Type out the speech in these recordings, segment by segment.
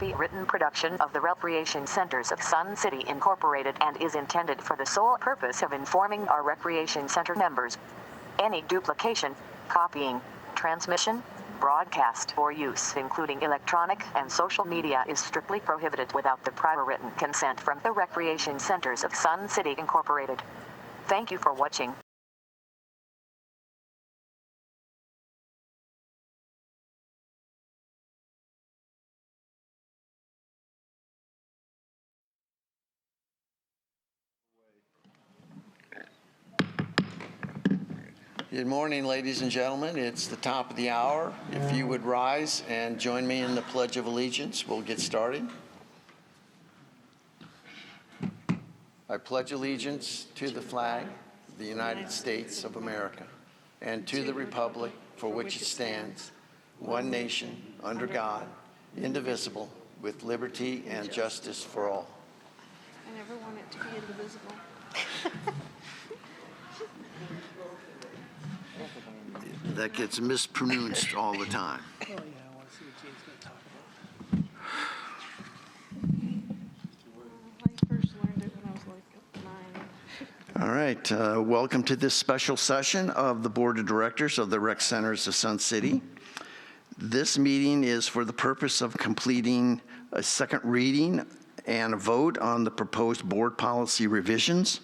copywritten production of the Recreation Centers of Sun City Incorporated and is intended for the sole purpose of informing our Recreation Center members. Any duplication, copying, transmission, broadcast, or use, including electronic and social media, is strictly prohibited without the prior written consent from the Recreation Centers of Sun City Incorporated. Thank you for watching. Good morning, ladies and gentlemen. It's the top of the hour. If you would rise and join me in the Pledge of Allegiance, we'll get started. I pledge allegiance to the flag of the United States of America and to the republic for which it stands, one nation, under God, indivisible, with liberty and justice for all. I never want it to be indivisible. That gets mispronounced all the time. Oh, yeah, I want to see what Jane's going to talk about. I first learned it when I was like 9. All right, welcome to this special session of the Board of Directors of the Rec Centers of Sun City. This meeting is for the purpose of completing a second reading and a vote on the proposed board policy revisions.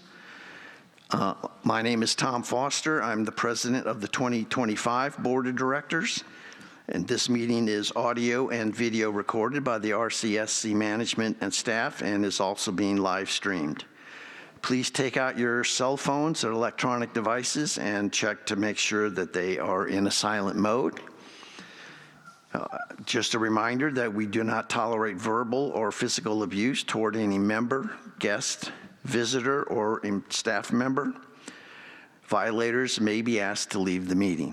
My name is Tom Foster. I'm the president of the 2025 Board of Directors, and this meeting is audio and video recorded by the RCSC management and staff and is also being live streamed. Please take out your cell phones or electronic devices and check to make sure that they are in a silent mode. Just a reminder that we do not tolerate verbal or physical abuse toward any member, guest, visitor, or staff member. Violators may be asked to leave the meeting.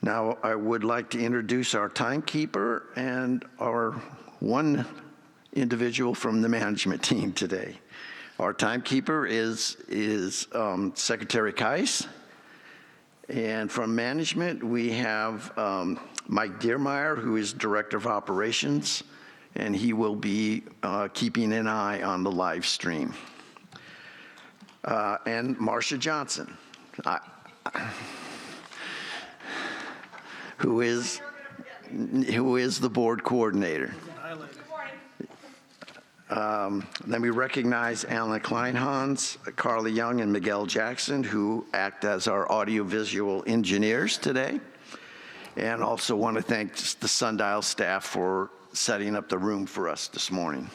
Now, I would like to introduce our timekeeper and our one individual from the management team today. Our timekeeper is Secretary Kais. And from management, we have Mike Diermeyer, who is Director of Operations, and he will be keeping an eye on the live stream. And Marcia Johnson, who is the board coordinator. Then we recognize Alan Kleinhans, Carly Young, and Miguel Jackson, who act as our audiovisual engineers today. And also want to thank the Sundial staff for setting up the room for us this morning.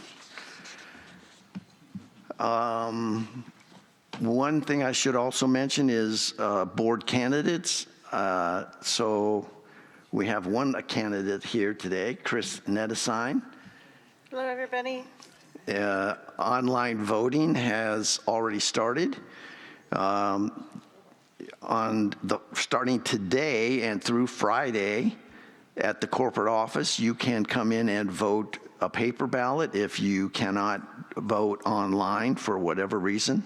One thing I should also mention is board candidates. So we have one candidate here today, Chris Nettesheim. Hello, everybody. Online voting has already started. Starting today and through Friday at the corporate office, you can come in and vote a paper ballot if you cannot vote online for whatever reason.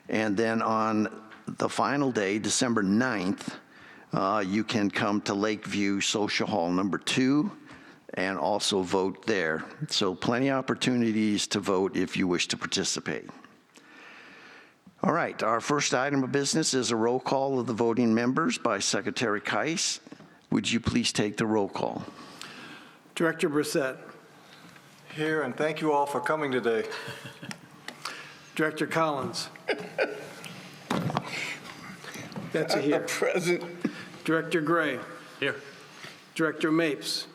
And then on the final day, December 9th, you can come to Lakeview Social Hall number 2 and also vote there. So plenty of opportunities to vote if you wish to participate. All right, our first item of business is a roll call of the voting members by Secretary Kais. Would you please take the roll call? Director Brissett. Here, and thank you all for coming today. Director Collins. That's a here. Present. Director Gray. Here. Director Mapes.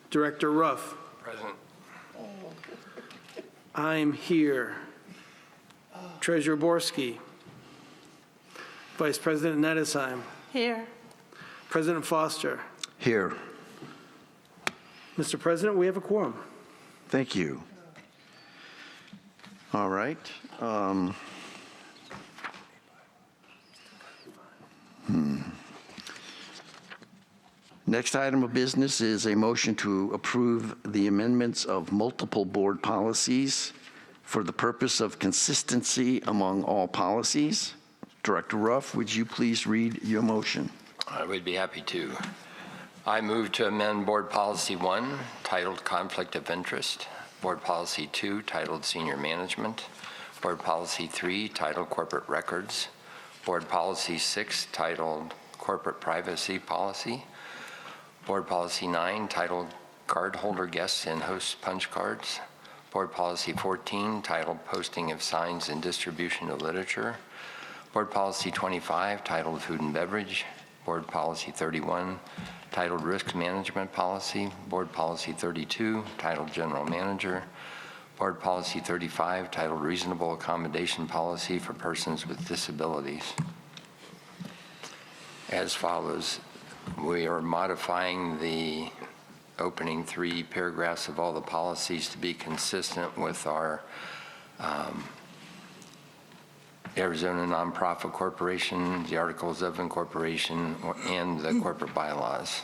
Director Ruff. Present. I'm here. Treasurer Borski. Vice President Nettesheim. Here. President Foster. Here. Mr. President, we have a quorum. Thank you. All right. Next item of business is a motion to approve the amendments of multiple board policies for the purpose of consistency among all policies. Director Ruff, would you please read your motion? I would be happy to. I move to amend Board Policy 1, titled Conflict of Interest, Board Policy 2, titled Senior Management, Board Policy 3, titled Corporate Records, Board Policy 6, titled Corporate Privacy Policy, Board Policy 9, titled Cardholder Guests and Host Punch Cards, Board Policy 14, titled Posting of Signs and Distribution of Literature, Board Policy 25, titled Food and Beverage, Board Policy 31, titled Risk Management Policy, Board Policy 32, titled General Manager, Board Policy 35, titled Reasonable Accommodation Policy for Persons with Disabilities. As follows, we are modifying the opening 3 paragraphs of all the policies to be consistent with our Arizona Nonprofit Corporation, the Articles of Incorporation, and the corporate bylaws.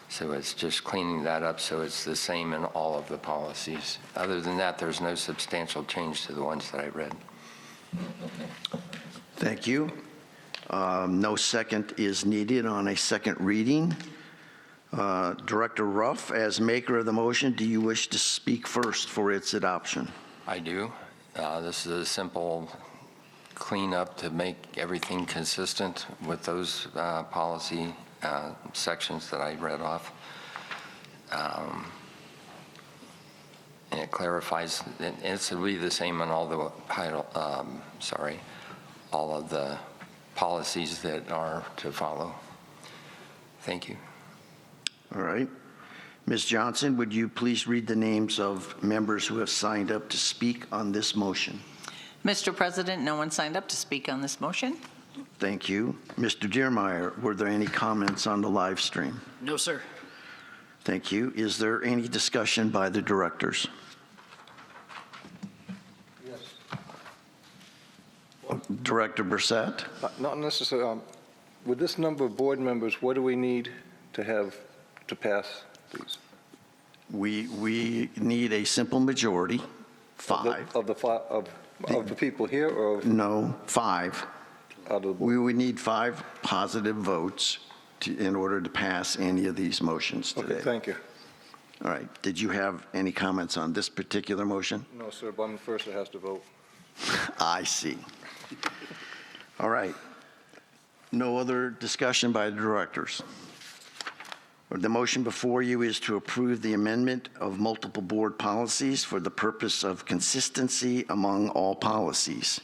So it's just cleaning that up so it's the same in all of the policies. Other than that, there's no substantial change to the ones that I read. Thank you. No second is needed on a second reading. Director Ruff, as maker of the motion, do you wish to speak first for its adoption? I do. This is a simple cleanup to make everything consistent with those policy sections that I read off. And it clarifies, and it's really the same on all the all of the policies that are to follow. Thank you. All right. Ms. Johnson, would you please read the names of members who have signed up to speak on this motion? Mr. President, no one signed up to speak on this motion. Thank you. Mr. Diermeyer, were there any comments on the live stream? No, sir. Thank you. Is there any discussion by the directors? Yes. Director Brissett? Not necessarily. With this number of board members, what do we need to have to pass these? We need a simple majority, 5. Of the people here, or No, 5. out of the board? We would need 5 positive votes in order to pass any of these motions today. Okay, thank you. All right. Did you have any comments on this particular motion? No, sir, but I'm the first that has to vote. I see. All right. No other discussion by the directors. The motion before you is to approve the amendment of multiple board policies for the purpose of consistency among all policies.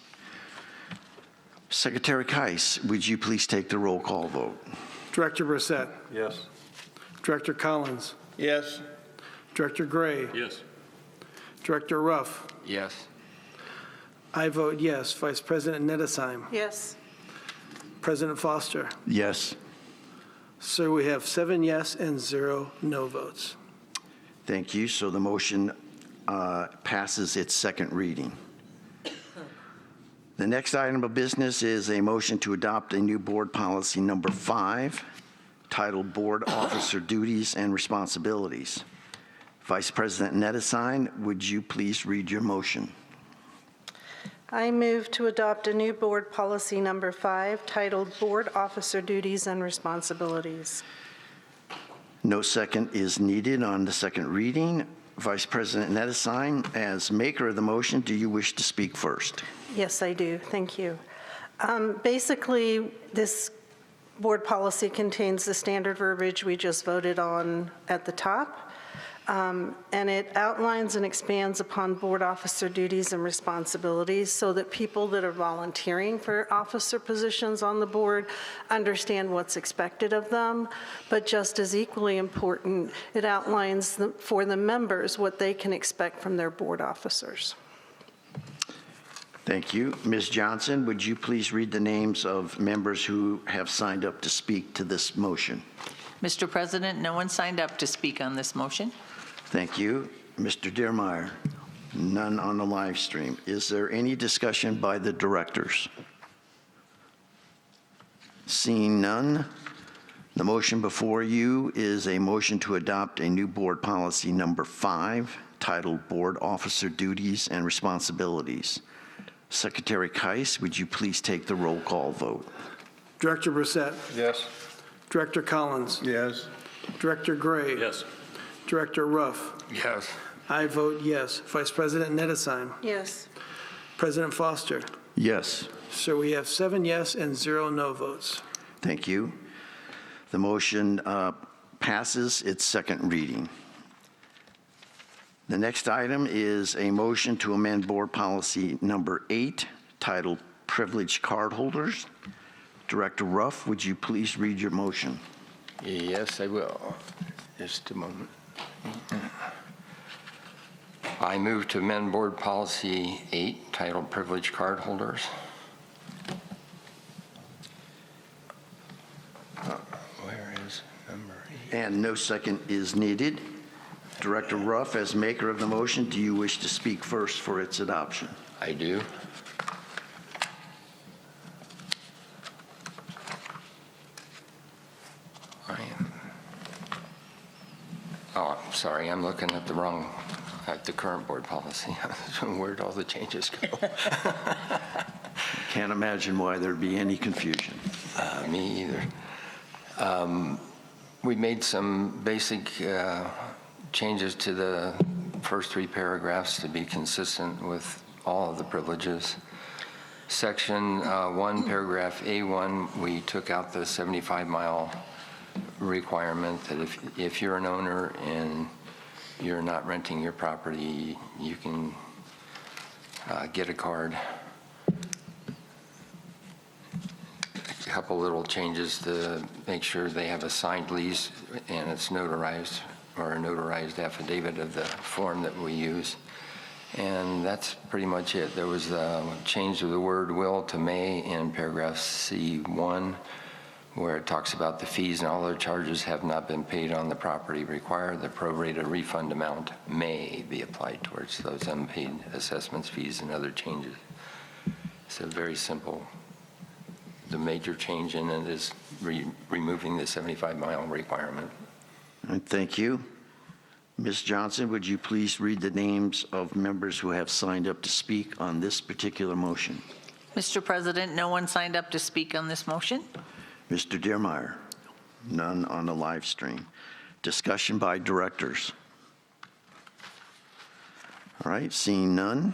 Secretary Keiss, would you please take the roll call vote? Director Brissett. Yes. Director Collins. Yes. Director Gray. Yes. Director Ruff. Yes. I vote yes. Vice President Nedesheim. Yes. President Foster. Yes. Sir, we have 7 yes and 0 no votes. Thank you. So the motion passes its second reading. The next item of business is a motion to adopt a new board policy number 5, titled Board Officer Duties and Responsibilities. Vice President Nedesheim, would you please read your motion? I move to adopt a new board policy number 5 titled Board Officer Duties and Responsibilities. No second is needed on the second reading. Vice President Nedesheim, as maker of the motion, do you wish to speak first? Yes, I do. Thank you. Basically, this board policy contains the standard verbiage we just voted on at the top. And it outlines and expands upon board officer duties and responsibilities so that people that are volunteering for officer positions on the board understand what's expected of them. But just as equally important, it outlines for the members what they can expect from their board officers. Thank you. Ms. Johnson, would you please read the names of members who have signed up to speak to this motion? Mr. President, no one signed up to speak on this motion. Thank you. Mr. Diermeyer, none on the live stream. Is there any discussion by the directors? Seeing none, the motion before you is a motion to adopt a new board policy number 5, titled Board Officer Duties and Responsibilities. Secretary Keiss, would you please take the roll call vote? Director Brissett. Yes. Director Collins. Yes. Director Gray. Yes. Director Ruff. Yes. I vote yes. Vice President Nedesheim. Yes. President Foster. Yes. So we have 7 yes and 0 no votes. Thank you. The motion passes its second reading. The next item is a motion to amend Board Policy Number 8, titled Privileged Cardholders. Director Ruff, would you please read your motion? Yes, I will. Just a moment. I move to amend Board Policy 8, titled Privileged Cardholders. Where is number 8? And no second is needed. Director Ruff, as maker of the motion, do you wish to speak first for its adoption? I do. I'm sorry, I'm looking at the current board policy. Where'd all the changes go? Can't imagine why there'd be any confusion. Me either. We made some basic changes to the first 3 paragraphs to be consistent with all of the privileges. Section 1, paragraph A1, we took out the 75-mile requirement that if you're an owner and you're not renting your property, you can get a card. A couple little changes to make sure they have a signed lease and it's notarized, or a notarized affidavit of the form that we use. And that's pretty much it. There was a change of the word will to may in paragraph C1, where it talks about the fees and all other charges have not been paid on the property required. The prorated refund amount may be applied towards those unpaid assessments, fees, and other changes. So very simple. The major change in it is removing the 75-mile requirement. All right, thank you. Ms. Johnson, would you please read the names of members who have signed up to speak on this particular motion? Mr. President, no one signed up to speak on this motion. Mr. Dearmeyer? None on the live stream. Discussion by directors? All right, seeing none.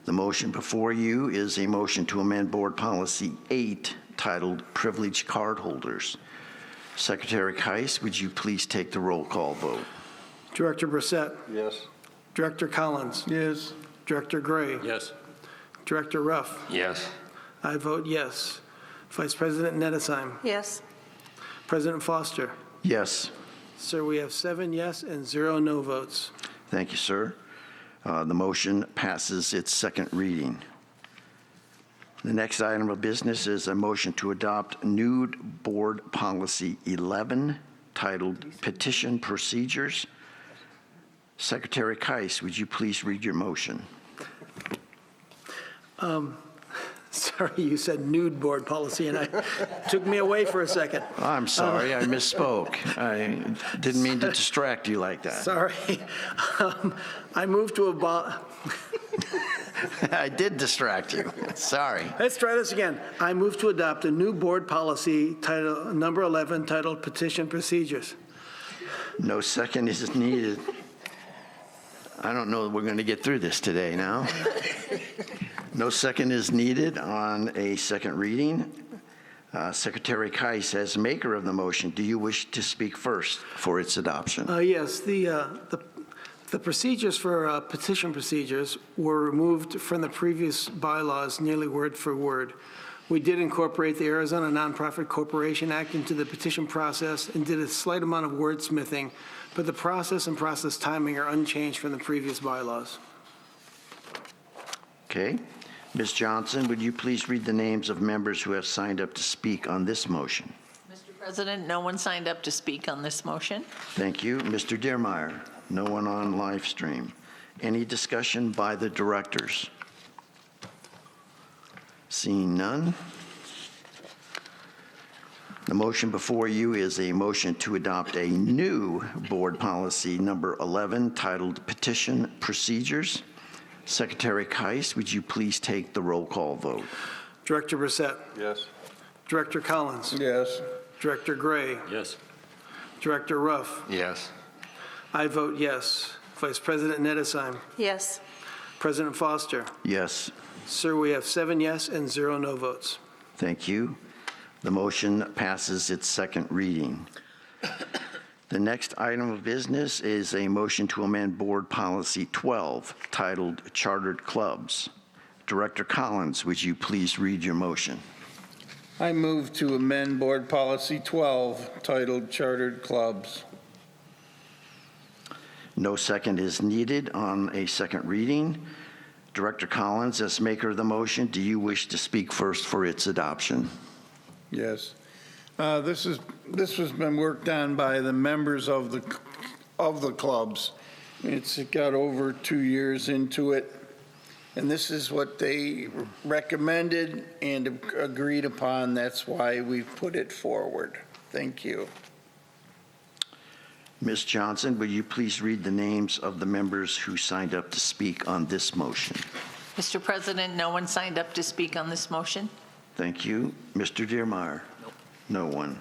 The motion before you is a motion to amend Board Policy 8, titled Privileged Cardholders. Secretary Keiss, would you please take the roll call vote? Director Brissett. Yes. Director Collins. Yes. Director Gray. Yes. Director Ruff. Yes. I vote yes. Vice President Nedesheim. Yes. President Foster. Yes. Sir, we have 7 yes and 0 no votes. Thank you, sir. The motion passes its second reading. The next item of business is a motion to adopt new Board Policy 11, titled Petition Procedures. Secretary Keiss, would you please read your motion? Sorry, you said nude board policy, and it took me away for a second. I'm sorry, I misspoke. I didn't mean to distract you like that. Sorry. I move to I did distract you. Sorry. Let's try this again. I move to adopt a new board policy, title number 11, titled Petition Procedures. No second is needed. I don't know that we're going to get through this today now. No second is needed on a second reading. Secretary Keiss, as maker of the motion, do you wish to speak first for its adoption? Yes, the procedures for petition procedures were removed from the previous bylaws nearly word for word. We did incorporate the Arizona Nonprofit Corporation Act into the petition process and did a slight amount of wordsmithing, but the process and process timing are unchanged from the previous bylaws. Okay. Ms. Johnson, would you please read the names of members who have signed up to speak on this motion? Mr. President, no one signed up to speak on this motion. Thank you. Mr. Dearmeyer? No one on live stream. Any discussion by the directors? Seeing none. The motion before you is a motion to adopt a new Board Policy number 11, titled Petition Procedures. Secretary Keiss, would you please take the roll call vote? Director Brissett. Yes. Director Collins. Yes. Director Gray. Yes. Director Ruff. Yes. I vote yes. Vice President Nedesheim. Yes. President Foster. Yes. Sir, we have 7 yes and 0 no votes. Thank you. The motion passes its second reading. The next item of business is a motion to amend Board Policy 12, titled Chartered Clubs. Director Collins, would you please read your motion? I move to amend Board Policy 12, titled Chartered Clubs. No second is needed on a second reading. Director Collins, as maker of the motion, do you wish to speak first for its adoption? Yes. This has been worked on by the members of the clubs. It's got over 2 years into it, and this is what they recommended and agreed upon. That's why we put it forward. Thank you. Ms. Johnson, would you please read the names of the members who signed up to speak on this motion? Mr. President, no one signed up to speak on this motion. Thank you. Mr. Diermeyer? No one.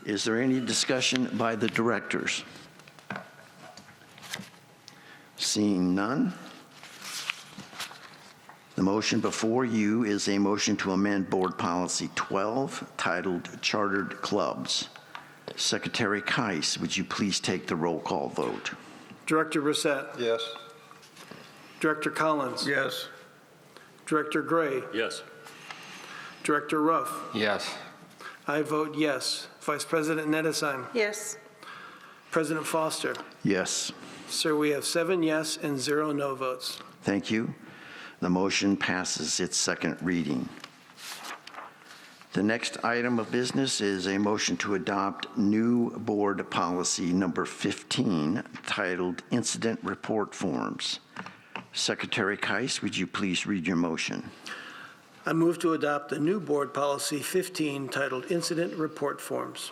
Is there any discussion by the directors? Seeing none. The motion before you is a motion to amend Board Policy 12, titled Chartered Clubs. Secretary Keiss, would you please take the roll call vote? Director Brissett. Yes. Director Collins. Yes. Director Gray. Yes. Director Ruff. Yes. I vote yes. Vice President Nedesheim. Yes. President Foster. Yes. Sir, we have 7 yes and 0 no votes. Thank you. The motion passes its second reading. The next item of business is a motion to adopt new Board Policy number 15, titled Incident Report Forms. Secretary Keiss, would you please read your motion? I move to adopt the new Board Policy 15 titled Incident Report Forms.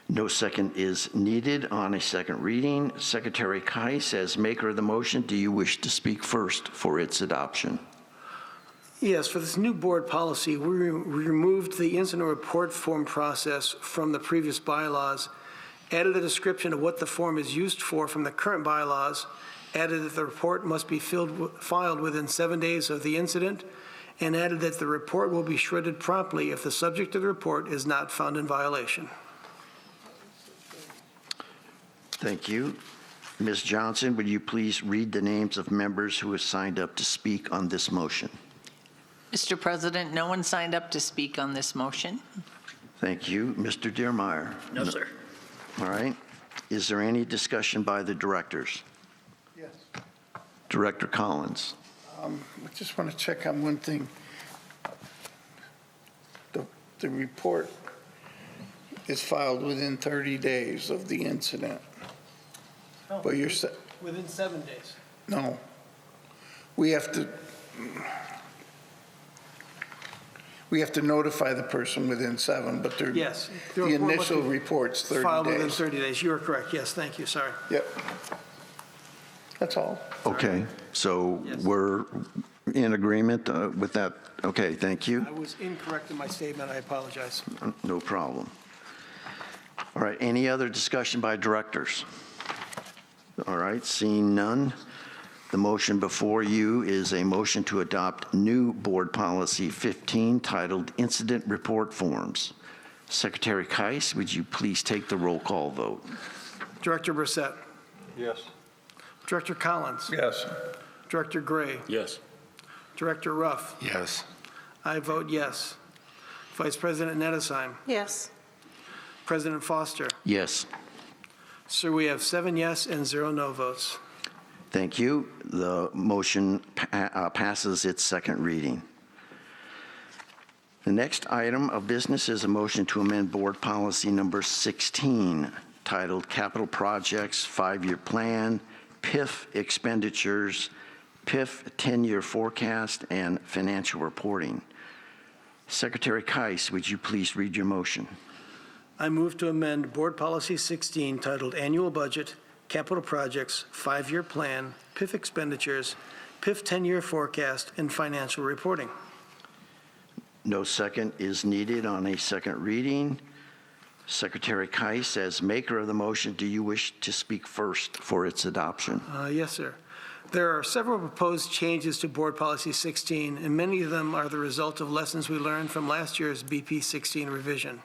No second is needed on a second reading. Secretary Keiss, as maker of the motion, do you wish to speak first for its adoption? Yes, for this new board policy, we removed the incident report form process from the previous bylaws, added a description of what the form is used for from the current bylaws, added that the report must be filed within 7 days of the incident, and added that the report will be shredded promptly if the subject of the report is not found in violation. Thank you. Ms. Johnson, would you please read the names of members who have signed up to speak on this motion? Mr. President, no one signed up to speak on this motion. Thank you. Mr. Diermeyer? No, sir. All right. Is there any discussion by the directors? Yes. Director Collins? I just want to check on one thing. The report is filed within 30 days of the incident. But you're Within 7 days. no. We have to notify the person within 7, but Yes. the initial report's 30 days. Filed within 30 days. You are correct. Yes, thank you. Sorry. Yep. That's all. Okay, so Yes. we're in agreement with that? Okay, thank you. I was incorrect in my statement. I apologize. No problem. All right, any other discussion by directors? All right, seeing none, the motion before you is a motion to adopt new Board Policy 15 titled Incident Report Forms. Secretary Keiss, would you please take the roll call vote? Director Brissett. Yes. Director Collins. Yes. Director Gray. Yes. Director Ruff. Yes. I vote yes. Vice President Nedesheim. Yes. President Foster. Yes. Sir, we have 7 yes and 0 no votes. Thank you. The motion passes its second reading. The next item of business is a motion to amend Board Policy number 16, titled Capital Projects 5-Year Plan, PIF Expenditures, PIF 10-Year Forecast, and Financial Reporting. Secretary Keiss, would you please read your motion? I move to amend Board Policy 16 titled Annual Budget, Capital Projects, 5-Year Plan, PIF Expenditures, PIF 10-Year Forecast, and Financial Reporting. No second is needed on a second reading. Secretary Keiss, as maker of the motion, do you wish to speak first for its adoption? Yes, sir. There are several proposed changes to Board Policy 16, and many of them are the result of lessons we learned from last year's BP 16 revision.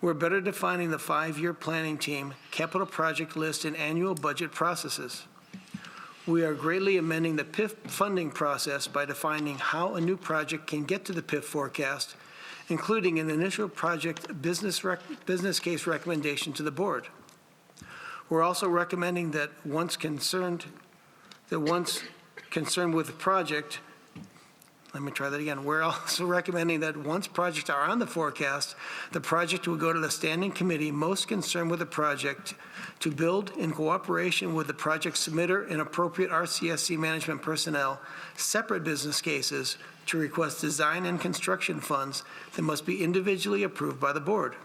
We're better defining the 5-year planning team, capital project list, and annual budget processes. We are greatly amending the PIF funding process by defining how a new project can get to the PIF forecast, including an initial project business case recommendation to the board. We're also recommending that once concerned with the project, We're also recommending that once projects are on the forecast, the project will go to the standing committee most concerned with the project to build, in cooperation with the project submitter and appropriate RCSC management personnel, separate business cases to request design and construction funds that must be individually approved by the board.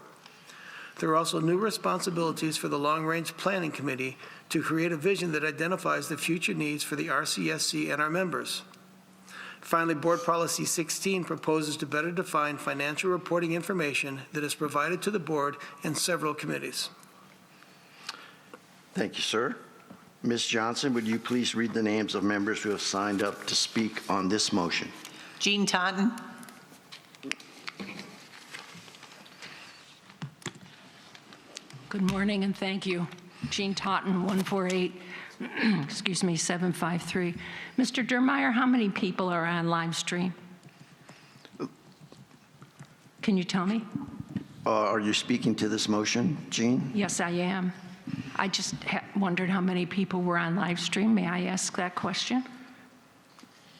There are also new responsibilities for the Long Range Planning Committee to create a vision that identifies the future needs for the RCSC and our members. Finally, Board Policy 16 proposes to better define financial reporting information that is provided to the board and several committees. Thank you, sir. Ms. Johnson, would you please read the names of members who have signed up to speak on this motion? Jean Totten. Good morning and thank you. Jean Totten, 148, 753. Mr. Dermeyer, how many people are on live stream? Can you tell me? Are you speaking to this motion, Jean? Yes, I am. I just wondered how many people were on live stream. May I ask that question?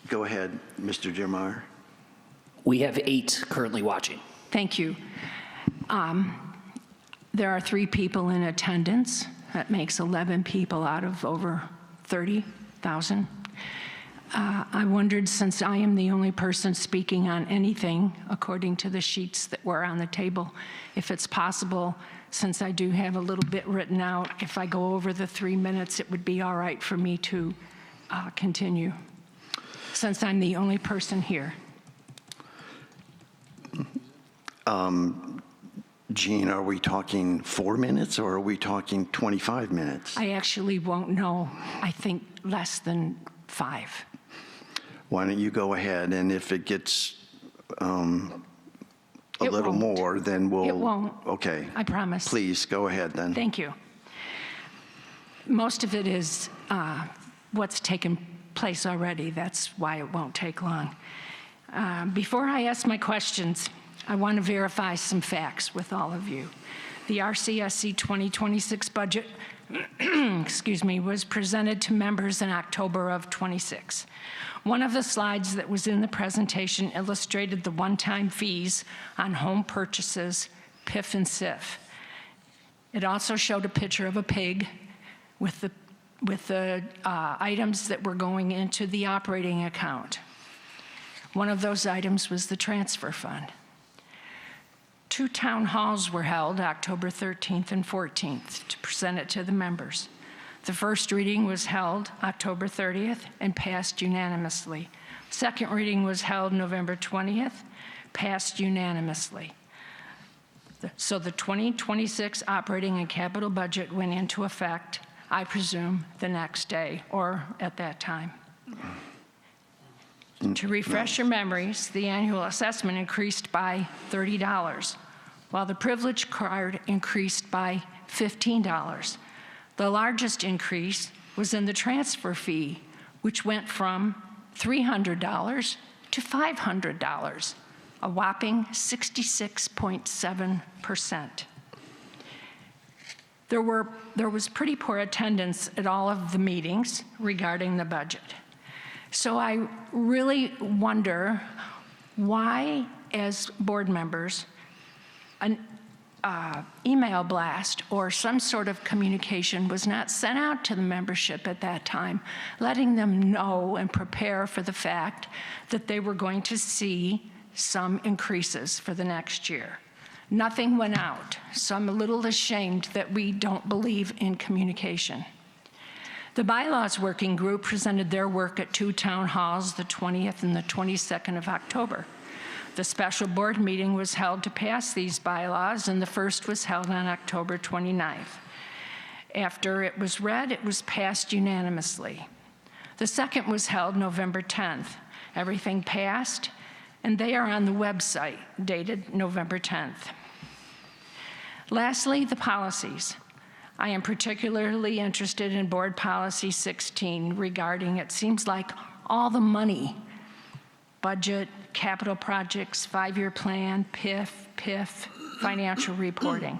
Go ahead, Mr. Dermeyer. We have 8 currently watching. Thank you. There are 3 people in attendance. That makes 11 people out of over 30,000. I wondered, since I am the only person speaking on anything, according to the sheets that were on the table, if it's possible, since I do have a little bit written out, if I go over the 3 minutes, it would be all right for me to continue, since I'm the only person here. Jean, are we talking 4 minutes or are we talking 25 minutes? I actually won't know. I think less than 5. Why don't you go ahead, and if it gets a It little won't. more, then we'll... It won't. Okay. I promise. Please, go ahead then. Thank you. Most of it is what's taken place already. That's why it won't take long. Before I ask my questions, I want to verify some facts with all of you. The RCSC 2026 budget was presented to members in October of 26. One of the slides that was in the presentation illustrated the one-time fees on home purchases, PIF and SIF. It also showed a picture of a pig with the items that were going into the operating account. One of those items was the transfer fund. 2 town halls were held October 13th and 14th to present it to the members. The first reading was held October 30th and passed unanimously. Second reading was held November 20th, passed unanimously. So the 2026 operating and capital budget went into effect, I presume, the next day or at that time. To refresh your memories, the annual assessment increased by $30, while the privilege card increased by $15. The largest increase was in the transfer fee, which went from $300 to $500, a whopping 66.7%. There was pretty poor attendance at all of the meetings regarding the budget. So I really wonder why, as board members, an email blast or some sort of communication was not sent out to the membership at that time, letting them know and prepare for the fact that they were going to see some increases for the next year. Nothing went out, so I'm a little ashamed that we don't believe in communication. The Bylaws Working Group presented their work at 2 town halls, the 20th and the 22nd of October. The special board meeting was held to pass these bylaws, and the first was held on October 29th. After it was read, it was passed unanimously. The second was held November 10th. Everything passed, and they are on the website dated November 10th. Lastly, the policies. I am particularly interested in Board Policy 16 regarding, it seems like, all the money, budget, capital projects, 5-year plan, PIF, financial reporting.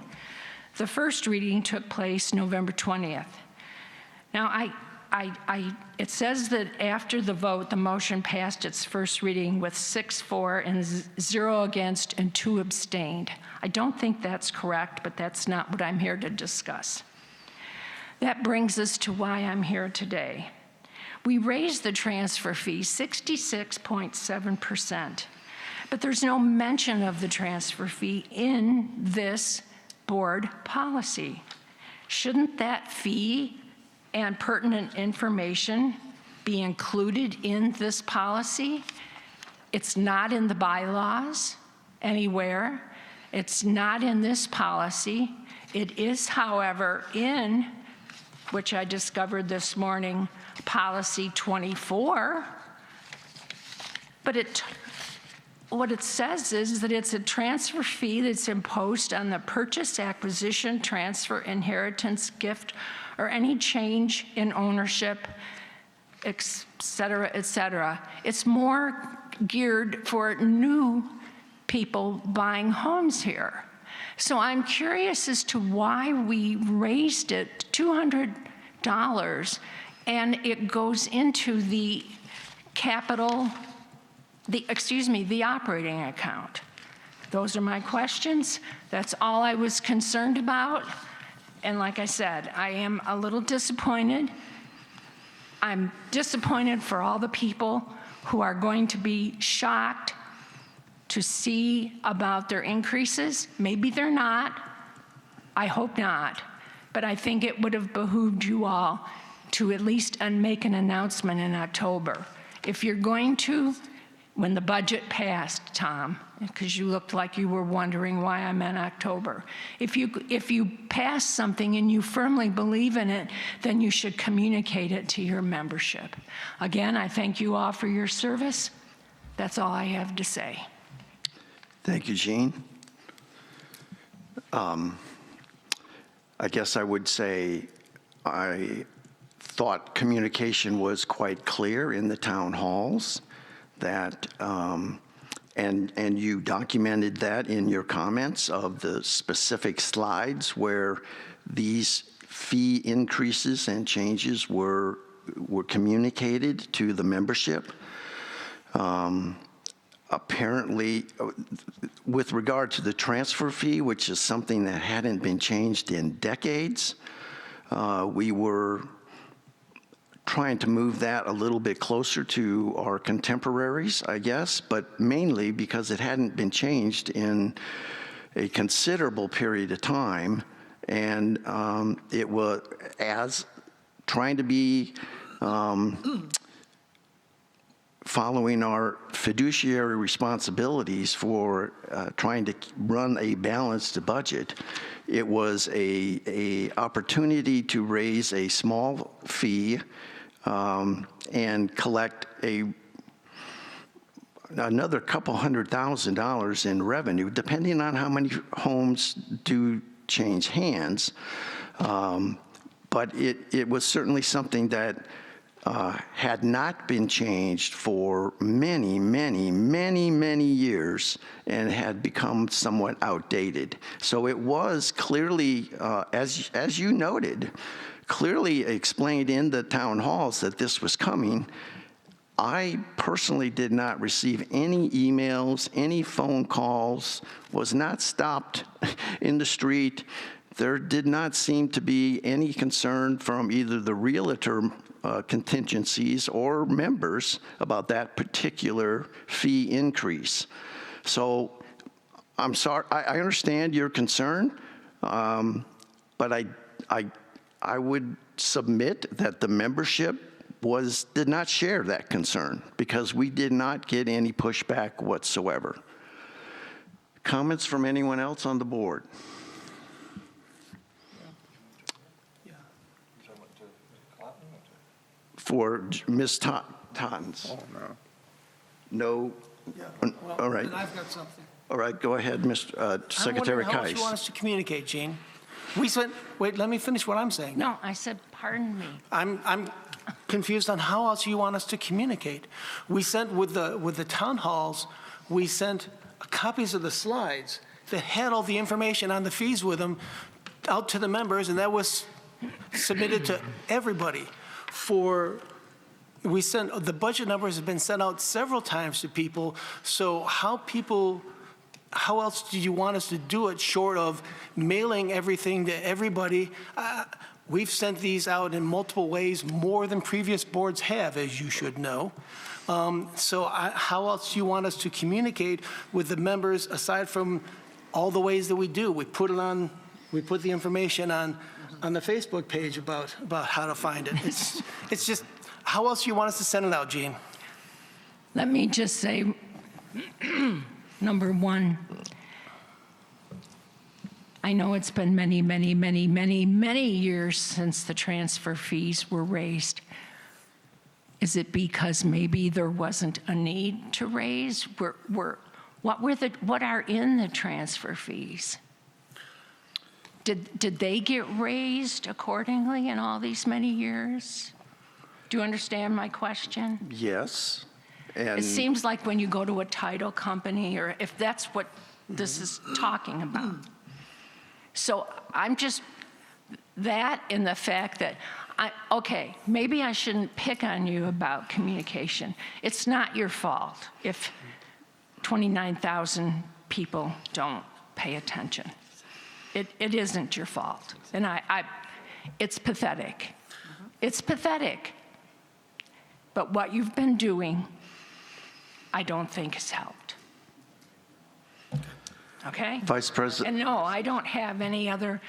The first reading took place November 20th. Now, it says that after the vote, the motion passed its first reading with 6-4 and 0 against and 2 abstained. I don't think that's correct, but that's not what I'm here to discuss. That brings us to why I'm here today. We raised the transfer fee 66.7%, but there's no mention of the transfer fee in this board policy. Shouldn't that fee and pertinent information be included in this policy? It's not in the bylaws anywhere. It's not in this policy. It is, however, in, which I discovered this morning, Policy 24. But what it says is that it's a transfer fee that's imposed on the purchase, acquisition, transfer, inheritance, gift, or any change in ownership, et cetera, et cetera. It's more geared for new people buying homes here. So I'm curious as to why we raised it $200 and it goes into the the operating account. Those are my questions. That's all I was concerned about. And like I said, I am a little disappointed. I'm disappointed for all the people who are going to be shocked to see about their increases. Maybe they're not. I hope not. But I think it would have behooved you all to at least make an announcement in October. If you're going to, when the budget passed, Tom, because you looked like you were wondering why I meant October. If you pass something and you firmly believe in it, then you should communicate it to your membership. Again, I thank you all for your service. That's all I have to say. Thank you, Jean. I guess I would say I thought communication was quite clear in the town halls, that and you documented that in your comments of the specific slides where these fee increases and changes were communicated to the membership. Apparently, with regard to the transfer fee, which is something that hadn't been changed in decades, we were trying to move that a little bit closer to our contemporaries, I guess, but mainly because it hadn't been changed in a considerable period of time, and it was as trying to be following our fiduciary responsibilities for trying to run a balanced budget. It was a opportunity to raise a small fee and collect another couple $100,000 in revenue, depending on how many homes do change hands. But it was certainly something that had not been changed for many, many, many, many years and had become somewhat outdated. So it was clearly, as you noted, clearly explained in the town halls that this was coming. I personally did not receive any emails, any phone calls, was not stopped in the street. There did not seem to be any concern from either the realtor contingencies or members about that particular fee increase. So I'm sorry, I understand your concern, but I would submit that the membership did not share that concern because we did not get any pushback whatsoever. Comments from anyone else on the board? For Ms. Tottens? Oh, no. No? All right. And I've got something. All right, go ahead, Mr. Secretary How else you want Kais. us to communicate, Gene? Wait, let me finish what I'm saying. No, I said, pardon me. I'm confused on how else you want us to communicate. We sent with the town halls, we sent copies of the slides that had all the information on the fees with them out to the members, and that was submitted to everybody. The budget numbers have been sent out several times to people, so how else do you want us to do it short of mailing everything to everybody? We've sent these out in multiple ways, more than previous boards have, as you should know. So how else do you want us to communicate with the members aside from all the ways that we do? We put the information on the Facebook page about how to find it. It's just, how else do you want us to send it out, Gene? Let me just say, number one, I know it's been many, many, many, many, many years since the transfer fees were raised. Is it because maybe there wasn't a need to raise? What are in the transfer fees? Did they get raised accordingly in all these many years? Do you understand my question? Yes. It And seems like when you go to a title company, or if that's what this is talking about. So I'm just, that and the fact that, okay, maybe I shouldn't pick on you about communication. It's not your fault if 29,000 people don't pay attention. It isn't your fault. And it's pathetic. It's pathetic. But what you've been doing, I don't think has helped. Okay? Vice President. And no, I don't have any other.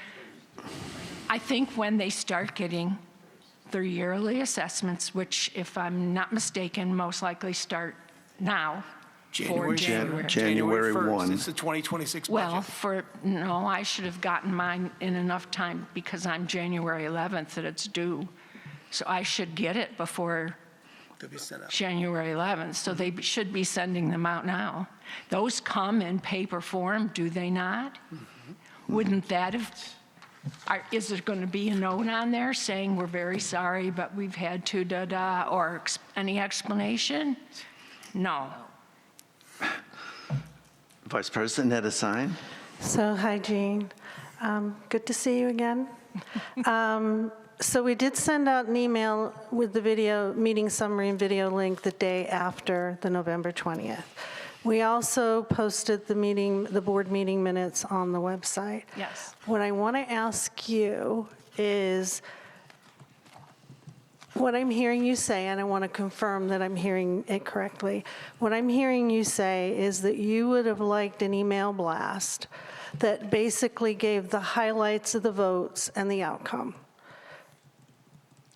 I think when they start getting their yearly assessments, which, if I'm not mistaken, most likely start now. January 1. It's the 2026 budget. Well, no, I should have gotten mine in enough time because I'm January 11th that it's due. So I should get it before To be sent out. January 11th, so they should be sending them out now. Those come in paper form, do they not? Wouldn't that have, is there going to be a note on there saying, we're very sorry, but we've had to da-da, or any explanation? No. Vice President Edisine. So, hi, Jean. Good to see you again. So we did send out an email with the video, meeting summary and video link the day after the November 20th. We also posted the board meeting minutes on the website. Yes. What I want to ask you is, what I'm hearing you say, and I want to confirm that I'm hearing it correctly, what I'm hearing you say is that you would have liked an email blast that basically gave the highlights of the votes and the outcome.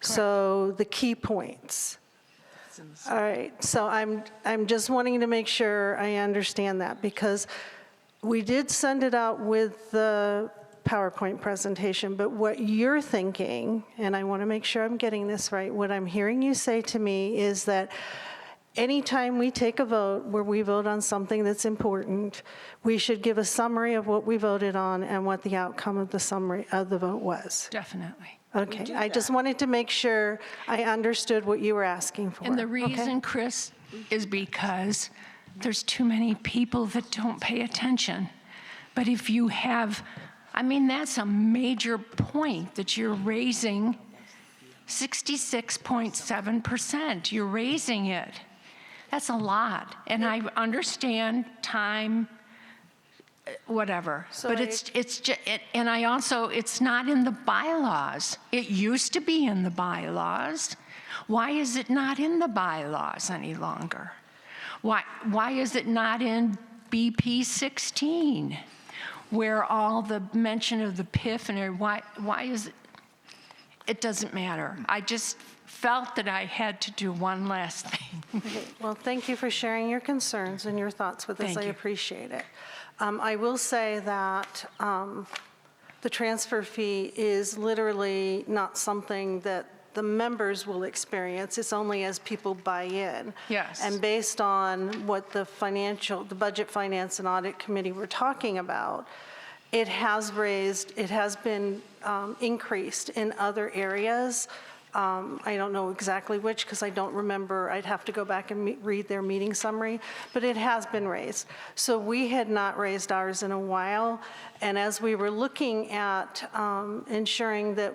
So the key points. All right, so I'm just wanting to make sure I understand that, because we did send it out with the PowerPoint presentation, but what you're thinking, and I want to make sure I'm getting this right, what I'm hearing you say to me is that anytime we take a vote where we vote on something that's important, we should give a summary of what we voted on and what the outcome of the summary of the vote was. Definitely. Okay, I just wanted to make sure I understood what you were asking for. And the Okay? reason, Chris, is because there's too many people that don't pay attention. But if you have, I mean, that's a major point that you're raising 66.7%. You're raising it. That's a lot. And I understand time, whatever. So But it's just, and I also, it's not in the bylaws. It used to be in the bylaws. Why is it not in the bylaws any longer? Why is it not in BP 16, where all the mention of the PIF and why is it? It doesn't matter. I just felt that I had to do one last thing. Okay, well, thank you for sharing your concerns and your thoughts with us. Thank I you. appreciate it. I will say that the transfer fee is literally not something that the members will experience. It's only as people buy in. Yes. And based on what the Budget, Finance, and Audit Committee were talking about, it has been increased in other areas. I don't know exactly which, because I don't remember. I'd have to go back and read their meeting summary, but it has been raised. So we had not raised ours in a while, and as we were looking at ensuring that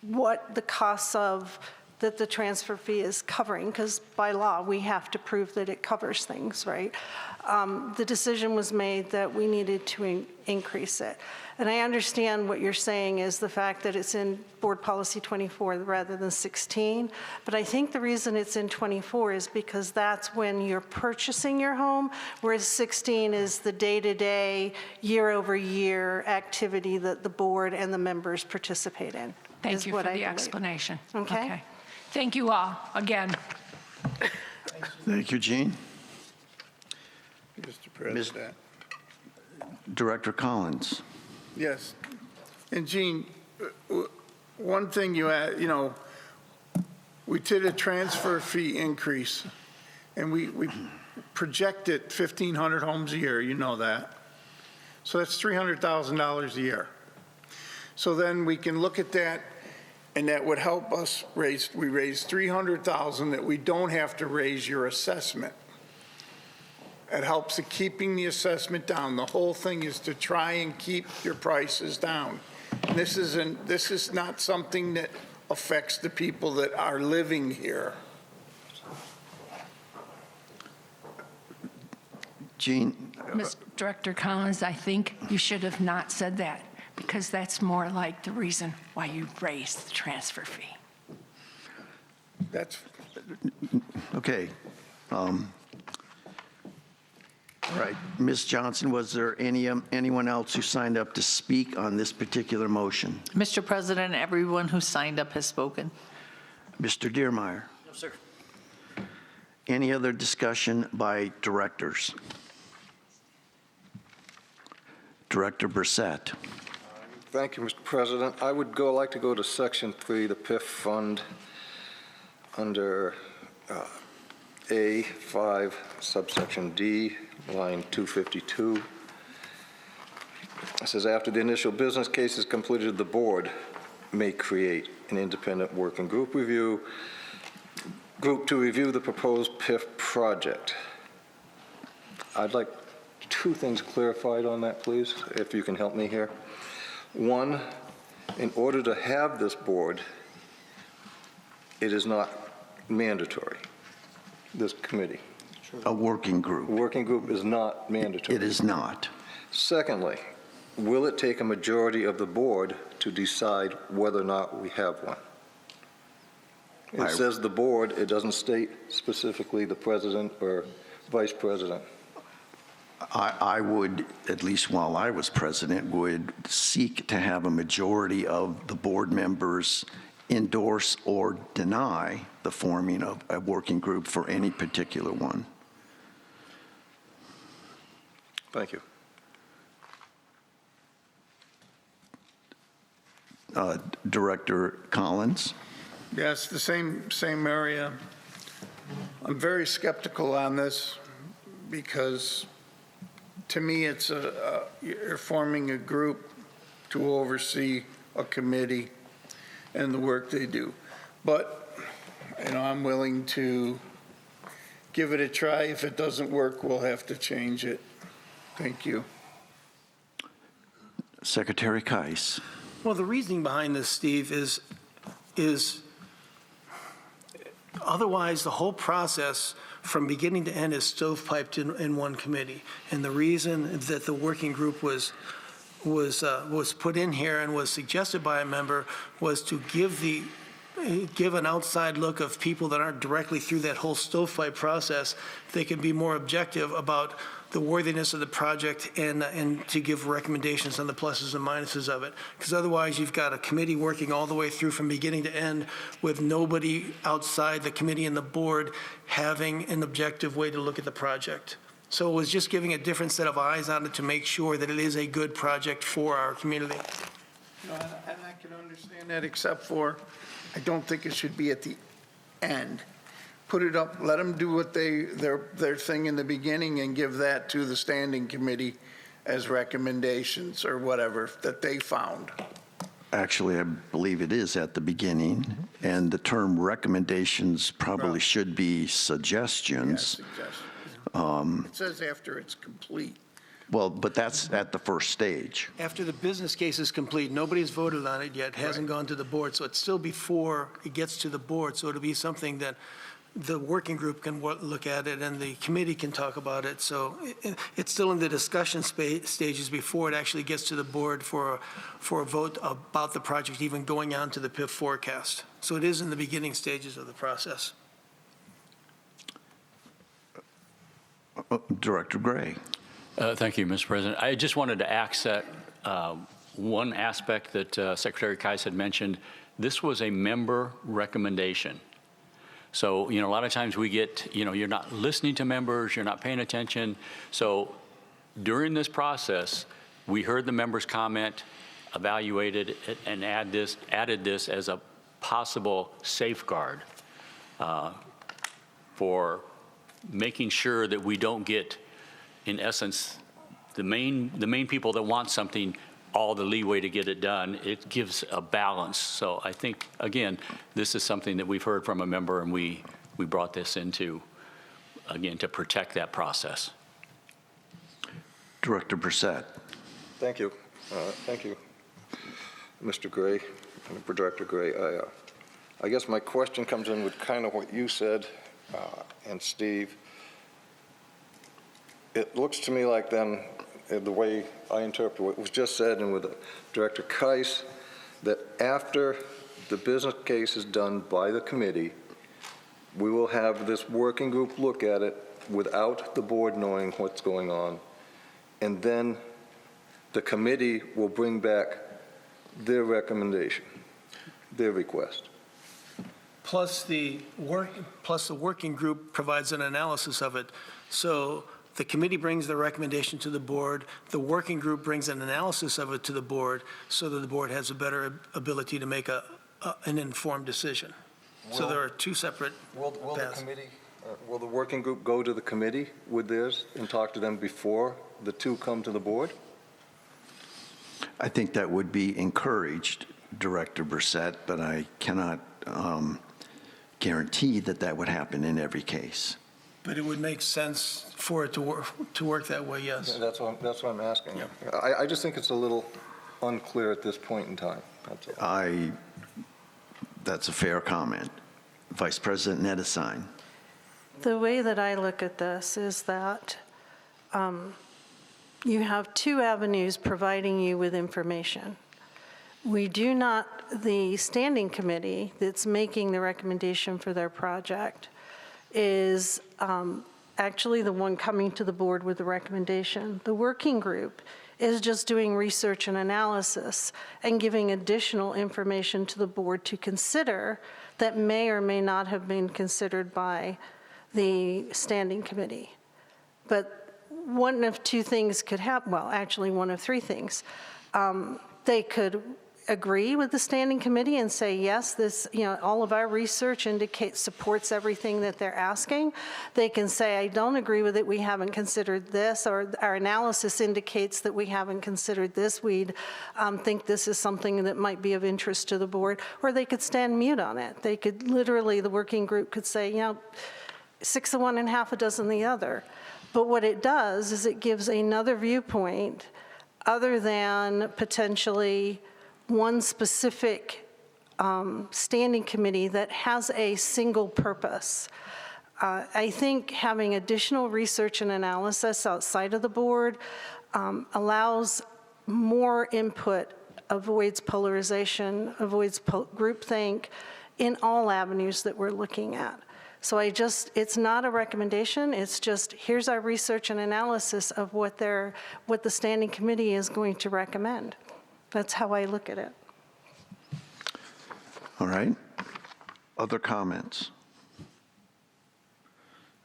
what the costs of that the transfer fee is covering, because by law, we have to prove that it covers things, right? The decision was made that we needed to increase it. And I understand what you're saying is the fact that it's in Board Policy 24 rather than 16, but I think the reason it's in 24 is because that's when you're purchasing your home, whereas 16 is the day-to-day, year-over-year activity that the board and the members participate in. Thank you what for I the believe. explanation. Okay. Thank you all, again. Thank you, Jean. Mr. President. Director Collins. Yes. And Jean, one thing we did a transfer fee increase, and we projected 1,500 homes a year, you know that. So that's $300,000 a year. So then we can look at that, and that would help us we raised $300,000 that we don't have to raise your assessment. It helps in keeping the assessment down. The whole thing is to try and keep your prices down. And this is not something that affects the people that are living here. Jean, Ms. Director Collins, I think you should have not said that, because that's more like the reason why you raised the transfer fee. That's okay. All right, Ms. Johnson, was there anyone else who signed up to speak on this particular motion? Mr. President, everyone who signed up has spoken. Mr. Diermeyer? No, sir. Any other discussion by directors? Director Brissett. Thank you, Mr. President. I would like to go to Section 3, the PIF fund, under A5, subsection D, line 252. It says, after the initial business case is completed, the board may create an independent working group to review the proposed PIF project. I'd like two things clarified on that, please, if you can help me here. One, in order to have this board, it is not mandatory, this committee. A working group. Working group is not mandatory. It is not. Secondly, will it take a majority of the board to decide whether or not we have one? It says the board, it doesn't state specifically the president or vice president. I would, at least while I was president, would seek to have a majority of the board members endorse or deny the forming of a working group for any particular one. Thank you. Director Collins? Yes, the same area. I'm very skeptical on this because, to me, it's you're forming a group to oversee a committee and the work they do. But, I'm willing to give it a try. If it doesn't work, we'll have to change it. Thank you. Secretary Keiss. Well, the reasoning behind this, Steve, is otherwise the whole process from beginning to end is stovepiped in one committee. And the reason that the working group was put in here and was suggested by a member was to give the give an outside look of people that aren't directly through that whole stovepipe process. They can be more objective about the worthiness of the project and to give recommendations on the pluses and minuses of it. Because otherwise, you've got a committee working all the way through from beginning to end with nobody outside the committee and the board having an objective way to look at the project. So it was just giving a different set of eyes on it to make sure that it is a good project for our community. No, and I can understand that, except for, I don't think it should be at the end. Put it up, let them do what their thing in the beginning and give that to the standing committee as recommendations or whatever that they found. Actually, I believe it is at the beginning, and the term recommendations probably should be suggestions. It says after it's complete. Well, but that's at the first stage. After the business case is complete, nobody's voted on it yet, hasn't gone to the board, so it's still before it gets to the board, so it'll be something that the working group can look at it and the committee can talk about it. So it's still in the discussion stages before it actually gets to the board for a vote about the project even going on to the PIF forecast. So it is in the beginning stages of the process. Director Gray. Thank you, Mr. President. I just wanted to accent one aspect that Secretary Kais had mentioned. This was a member recommendation. So, a lot of times we get, you're not listening to members, you're not paying attention. So during this process, we heard the members' comment, evaluated it, and added this as a possible safeguard for making sure that we don't get, in essence, the main people that want something all the leeway to get it done. It gives a balance. So I think, again, this is something that we've heard from a member, and we brought this into, again, to protect that process. Director Brissett. Thank you. Thank you, Mr. Gray and Director Gray. I guess my question comes in with kind of what you said, and Steve. It looks to me like then, the way I interpret what was just said and with Director Kais, that after the business case is done by the committee, we will have this working group look at it without the board knowing what's going on, and then the committee will bring back their recommendation, their request. Plus the working group provides an analysis of it. So the committee brings the recommendation to the board, the working group brings an analysis of it to the board, so that the board has a better ability to make an informed decision. So there are two separate paths. Will the working group go to the committee with theirs and talk to them before the two come to the board? I think that would be encouraged, Director Brissett, but I cannot guarantee that that would happen in every case. But it would make sense for it to work that way, yes. That's what I'm asking. Yeah. I just think it's a little unclear at this point in time. That's all. That's a fair comment. Vice President Nedesine. The way that I look at this is that you have two avenues providing you with information. The standing committee that's making the recommendation for their project is actually the one coming to the board with the recommendation. The working group is just doing research and analysis and giving additional information to the board to consider that may or may not have been considered by the standing committee. But one of two things could happen, well, actually one of three things. They could agree with the standing committee and say, yes, this, all of our research supports everything that they're asking. They can say, I don't agree with it, we haven't considered this, or our analysis indicates that we haven't considered this, we'd think this is something that might be of interest to the board, or they could stand mute on it. They could literally, the working group could say, 6 of one and half a dozen the other. But what it does is it gives another viewpoint other than potentially one specific standing committee that has a single purpose. I think having additional research and analysis outside of the board allows more input, avoids polarization, avoids groupthink, in all avenues that we're looking at. So it's not a recommendation, it's just, here's our research and analysis of what the standing committee is going to recommend. That's how I look at it. All right. Other comments?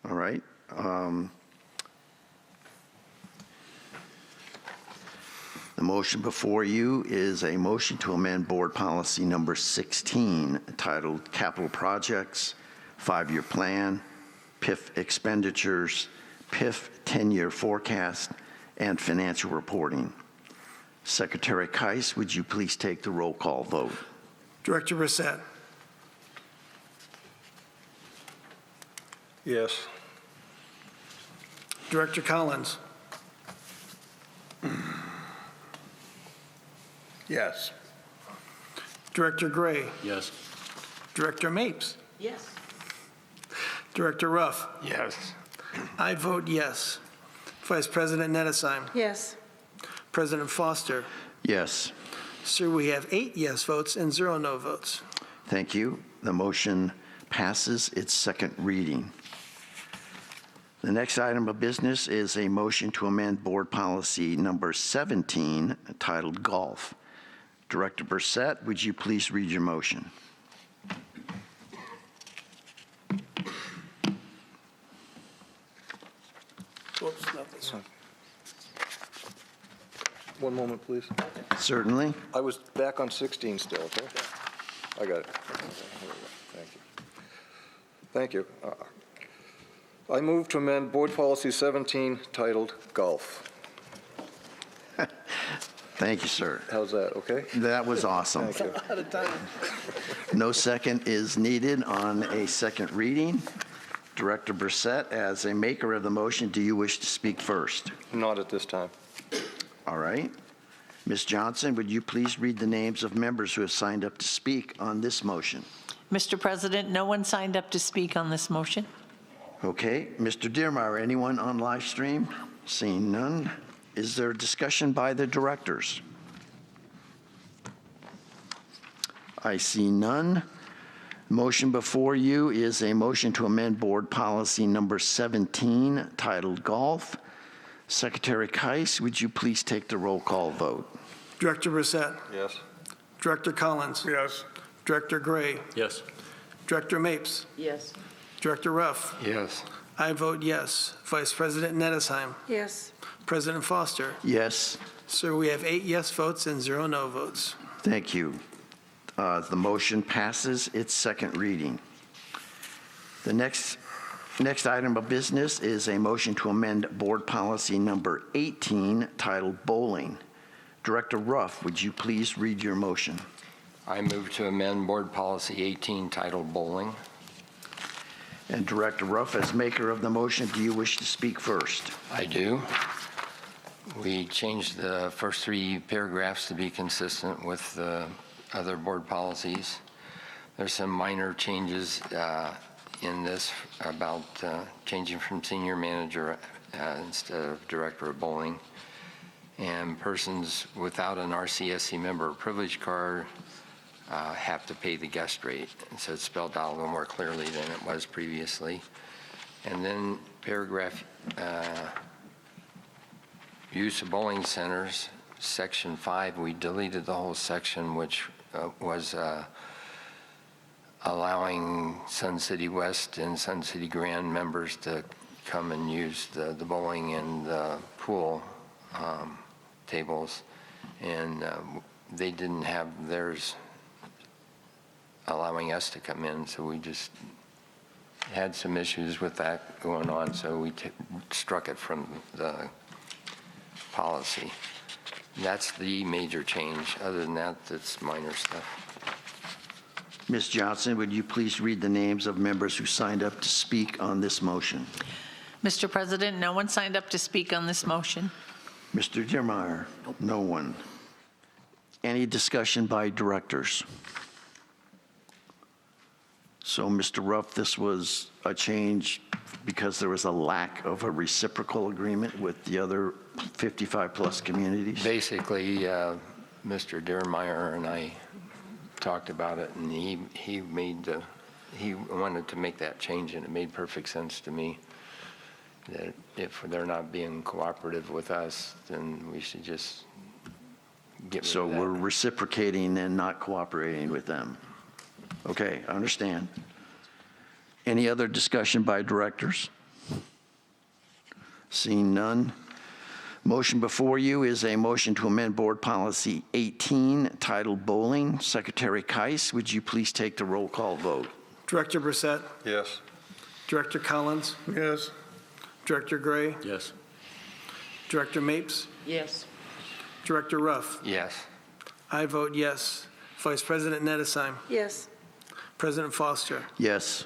All right. The motion before you is a motion to amend Board Policy Number 16, titled Capital Projects, 5-Year Plan, PIF Expenditures, PIF 10-Year Forecast, and Financial Reporting. Secretary Keiss, would you please take the roll call vote? Director Brissett. Yes. Director Collins. Yes. Director Gray. Yes. Director Mapes. Yes. Director Ruff. Yes. I vote yes. Vice President Nedesheim. Yes. President Foster. Yes. Sir, we have 8 yes votes and 0 no votes. Thank you. The motion passes its second reading. The next item of business is a motion to amend Board Policy Number 17, titled Golf. Director Brissett, would you please read your motion? Whoops, not this one. One moment, please. Certainly. I was back on 16 still, okay? I got it. Thank you. Thank you. I move to amend Board Policy 17, titled Golf. Thank you, sir. How's that, okay? That was awesome. Thank you. Out of time. No second is needed on a second reading. Director Brissett, as a maker of the motion, do you wish to speak first? Not at this time. All right. Ms. Johnson, would you please read the names of members who have signed up to speak on this motion? Mr. President, no one signed up to speak on this motion. Okay. Mr. Dearmeyer, anyone on live stream? Seeing none. Is there discussion by the directors? I see none. Motion before you is a motion to amend Board Policy Number 17, titled Golf. Secretary Keiss, would you please take the roll call vote? Director Brissett. Yes. Director Collins. Yes. Director Gray. Yes. Director Mapes. Yes. Director Ruff. Yes. I vote yes. Vice President Nedesheim. Yes. President Foster. Yes. Sir, we have 8 yes votes and 0 no votes. Thank you. The motion passes its second reading. The next item of business is a motion to amend Board Policy Number 18, titled Bowling. Director Ruff, would you please read your motion? I move to amend Board Policy 18, titled Bowling. And Director Ruff, as maker of the motion, do you wish to speak first? I do. We changed the first 3 paragraphs to be consistent with the other board policies. There's some minor changes in this about changing from senior manager instead of director of bowling. And persons without an RCSC member privilege card have to pay the guest rate. And so it's spelled out a little more clearly than it was previously. And then paragraph use of bowling centers, section 5, we deleted the whole section, which was allowing Sun City West and Sun City Grand members to come and use the bowling and the pool tables. And they didn't have theirs allowing us to come in, so we just had some issues with that going on, so we struck it from the policy. That's the major change. Other than that, it's minor stuff. Ms. Johnson, would you please read the names of members who signed up to speak on this motion? Mr. President, no one signed up to speak on this motion. Mr. Dearmeyer? No one. Any discussion by directors? So, Mr. Ruff, this was a change because there was a lack of a reciprocal agreement with the other 55-plus communities? Basically, Mr. Dearmeyer and I talked about it, and he wanted to make that change, and it made perfect sense to me that if they're not being cooperative with us, then we should just get rid So of that. we're reciprocating and not cooperating with them. Okay, I understand. Any other discussion by directors? Seeing none. Motion before you is a motion to amend Board Policy 18, titled Bowling. Secretary Keiss, would you please take the roll call vote? Director Brissett, Yes. Director Collins, Yes. Director Gray, Yes. Director Mapes, Yes. Director Ruff. Yes. I vote yes. Vice President Nedesheim, Yes. President Foster. Yes,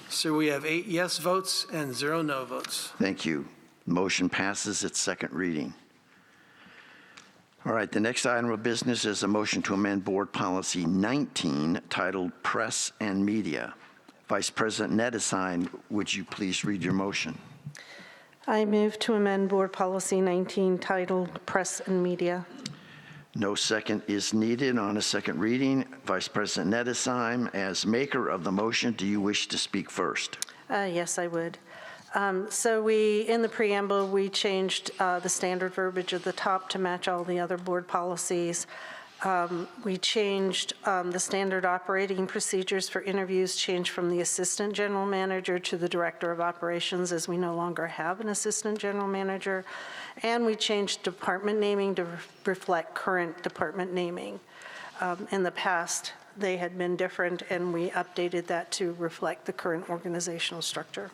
So we have 8 yes votes and 0 no votes. thank you. Motion passes its second reading. All right, the next item of business is a motion to amend Board Policy 19, titled Press and Media. Vice President Nedesheim, would you please read your motion? I move to amend Board Policy 19 titled Press and Media. No second is needed on a second reading. Vice President Nedesheim, as maker of the motion, do you wish to speak first? Yes, I would. So in the preamble, we changed the standard verbiage at the top to match all the other board policies. We changed the standard operating procedures for interviews, changed from the assistant general manager to the director of operations, as we no longer have an assistant general manager. And we changed department naming to reflect current department naming. In the past, they had been different, and we updated that to reflect the current organizational structure.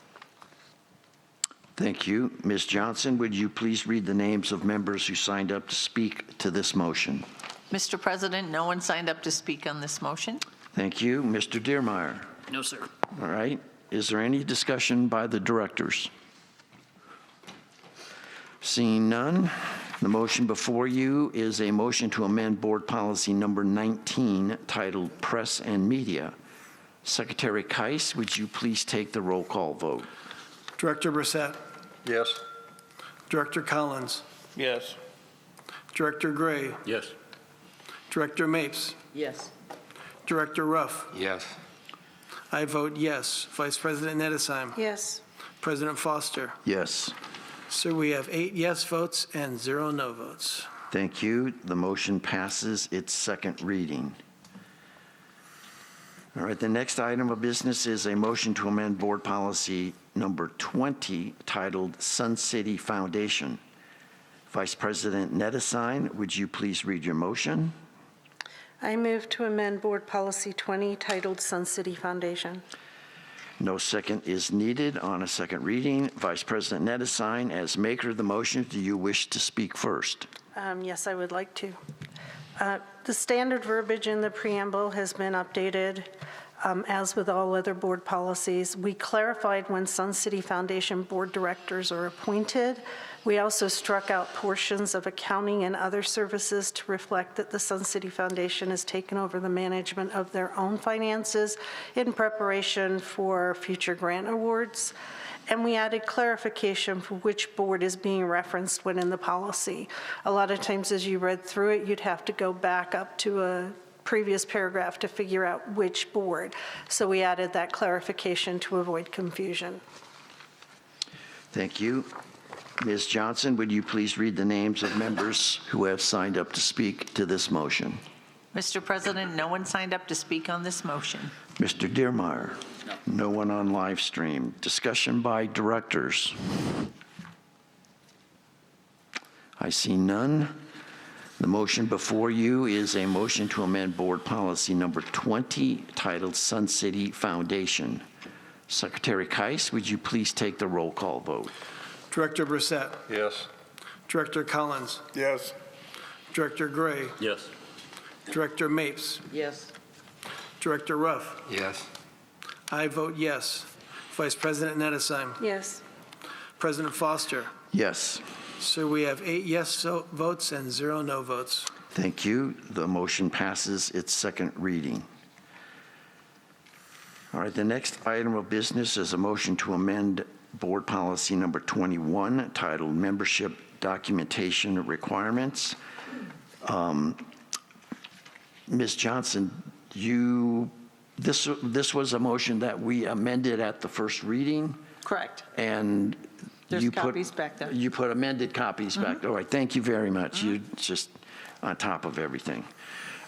Thank you. Ms. Johnson, would you please read the names of members who signed up to speak to this motion? Mr. President, no one signed up to speak on this motion. Thank you. Mr. Diermeyer. No, sir. All right. Is there any discussion by the directors? Seeing none, the motion before you is a motion to amend Board Policy Number 19, titled Press and Media. Secretary Keiss, would you please take the roll call vote? Director Brissett, Yes. Director Collins, Yes. Director Gray, Yes. Director Mapes, Yes. Director Ruff. Yes. I vote yes. Vice President Nedesheim, Yes. President Foster. Yes. So we have 8 yes votes and 0 no votes. Thank you. The motion passes its second reading. All right, the next item of business is a motion to amend Board Policy Number 20, titled Sun City Foundation. Vice President Nedesheim, would you please read your motion? I move to amend Board Policy 20 titled Sun City Foundation. No second is needed on a second reading. Vice President Nedesheim, as maker of the motion, do you wish to speak first? Yes, I would like to. The standard verbiage in the preamble has been updated, as with all other board policies. We clarified when Sun City Foundation board directors are appointed. We also struck out portions of accounting and other services to reflect that the Sun City Foundation has taken over the management of their own finances in preparation for future grant awards. And we added clarification for which board is being referenced when in the policy. A lot of times as you read through it, you'd have to go back up to a previous paragraph to figure out which board. So we added that clarification to avoid confusion. Thank you. Ms. Johnson, would you please read the names of members who have signed up to speak to this motion? Mr. President, no one signed up to speak on this motion. Mr. Diermeyer? No one on live stream. Discussion by directors? I see none. The motion before you is a motion to amend Board Policy Number 20, titled Sun City Foundation. Secretary Keiss, would you please take the roll call vote? Director Brissett, Yes. Director Collins, Yes. Director Gray, Yes. Director Mapes, Yes. Director Ruff. Yes. I vote yes. Vice President Nedesheim, Yes. President Foster. Yes. So we have 8 yes votes and 0 no votes. Thank you. The motion passes its second reading. All right, the next item of business is a motion to amend Board Policy Number 21, titled Membership Documentation Requirements. Ms. Johnson, this was a motion that we amended at the first reading, Correct. and There's you put... copies back there. You put amended copies back. All right, thank you very much. You're just on top of everything.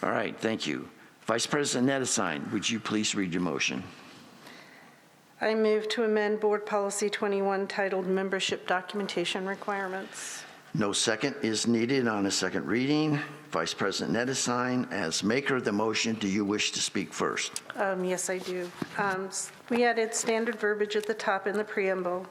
All right, thank you. Vice President Nettesheim, would you please read your motion? I move to amend Board Policy 21 titled Membership Documentation Requirements. No second is needed on a second reading. Vice President Nettesheim, as maker of the motion, do you wish to speak first? Yes, I do. We added standard verbiage at the top in the preamble.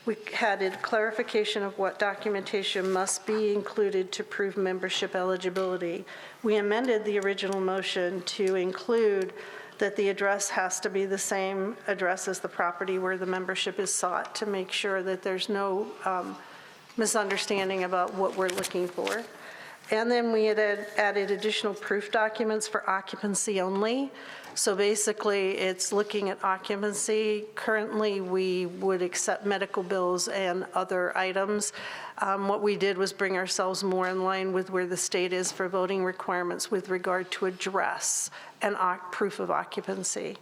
We added clarification of what documentation must be included to prove membership eligibility. We amended the original motion to include that the address has to be the same address as the property where the membership is sought to make sure that there's no misunderstanding about what we're looking for. And then we had added additional proof documents for occupancy only. So basically, it's looking at occupancy. Currently, we would accept medical bills and other items. What we did was bring ourselves more in line with where the state is for voting requirements with regard to address and proof of occupancy.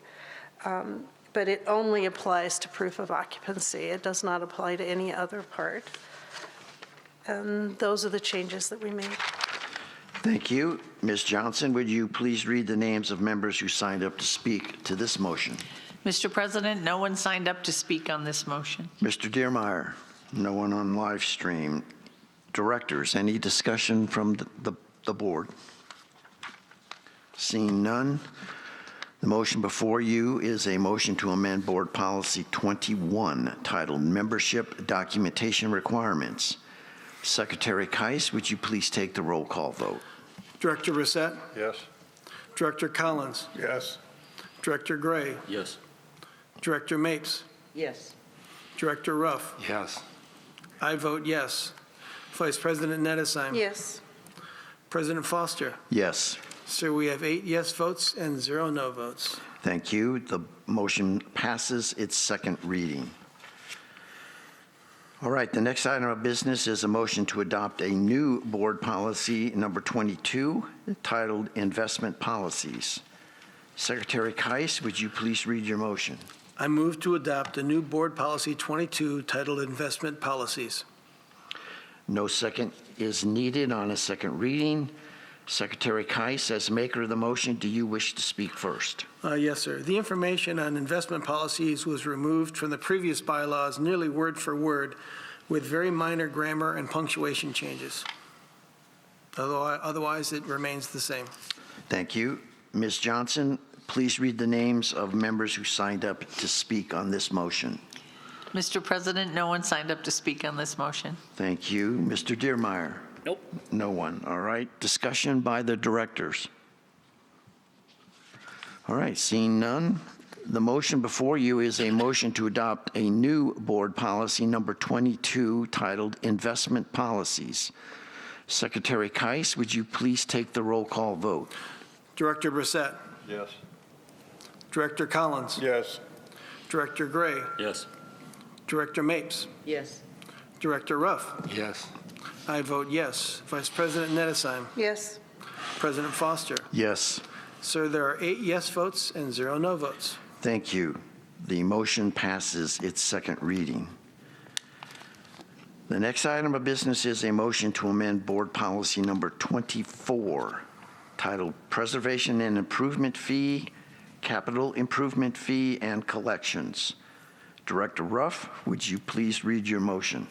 But it only applies to proof of occupancy. It does not apply to any other part. And those are the changes that we made. Thank you. Ms. Johnson, would you please read the names of members who signed up to speak to this motion? Mr. President, no one signed up to speak on this motion. Mr. Diermeyer, no one on live stream. Directors, any discussion from the board? Seeing none, the motion before you is a motion to amend Board Policy 21 titled Membership Documentation Requirements. Secretary Keiss, would you please take the roll call vote? Director Brissett? Yes. Director Collins? Yes. Director Gray? Yes. Director Mapes? Yes. Director Ruff? Yes. I vote yes. Vice President Nettesheim? Yes. President Foster? Yes. Sir, we have 8 yes votes and 0 no votes. Thank you. The motion passes its second reading. All right, the next item of business is a motion to adopt a new board policy number 22 titled Investment Policies. Secretary Keiss, would you please read your motion? I move to adopt a new Board Policy 22 titled Investment Policies. No second is needed on a second reading. Secretary Keiss, as maker of the motion, do you wish to speak first? Yes, sir. The information on investment policies was removed from the previous bylaws nearly word for word with very minor grammar and punctuation changes. Otherwise, it remains the same. Thank you. Ms. Johnson, please read the names of members who signed up to speak on this motion. Mr. President, no one signed up to speak on this motion. Thank you. Mr. Diermeyer? Nope. No one. All right. Discussion by the directors. All right. Seeing none, the motion before you is a motion to adopt a new board policy number 22 titled Investment Policies. Secretary Keiss, would you please take the roll call vote? Director Brissett? Yes. Director Collins? Yes. Director Gray? Yes. Director Mapes? Yes. Director Ruff? Yes. I vote yes. Vice President Nettesheim? Yes. President Foster? Yes. Sir, there are 8 yes votes and 0 no votes. Thank you. The motion passes its second reading. The next item of business is a motion to amend Board Policy number 24, titled Preservation and Improvement Fee, Capital Improvement Fee, and Collections. Director Ruff, would you please read your motion?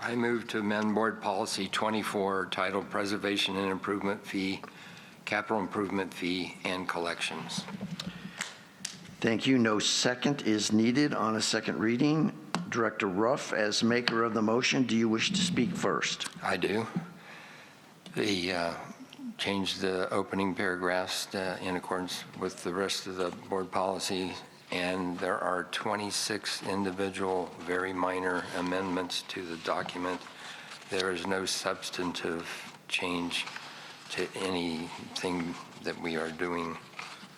I move to amend Board Policy 24 titled Preservation and Improvement Fee, Capital Improvement Fee, and Collections. Thank you. No second is needed on a second reading. Director Ruff, as maker of the motion, do you wish to speak first? I do. Change the opening paragraphs in accordance with the rest of the board policy, and there are 26 individual, very minor amendments to the document. There is no substantive change to anything that we are doing.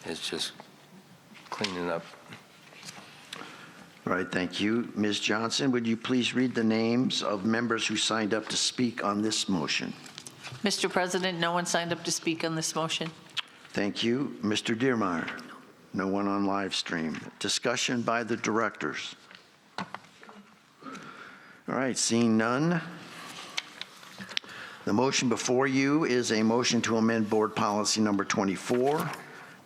It's just cleaning up. All right, thank you. Ms. Johnson, would you please read the names of members who signed up to speak on this motion? Mr. President, no one signed up to speak on this motion. Thank you. Mr. Diermeyer? No one on live stream. Discussion by the directors? All right, seeing none. The motion before you is a motion to amend Board Policy Number 24,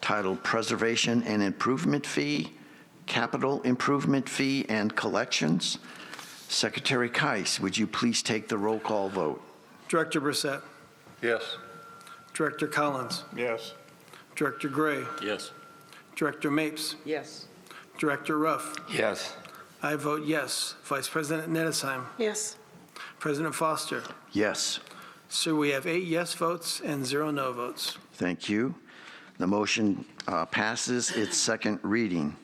titled Preservation and Improvement Fee, Capital Improvement Fee, and Collections. Secretary Keiss, would you please take the roll call vote? Director Brissett. Yes. Director Collins. Yes. Director Gray. Yes. Director Mapes. Yes. Director Ruff. Yes. I vote yes. Vice President Nedesheim. Yes. President Foster. Yes. So we have 8 yes votes and 0 no votes. Thank you. The motion passes its second reading.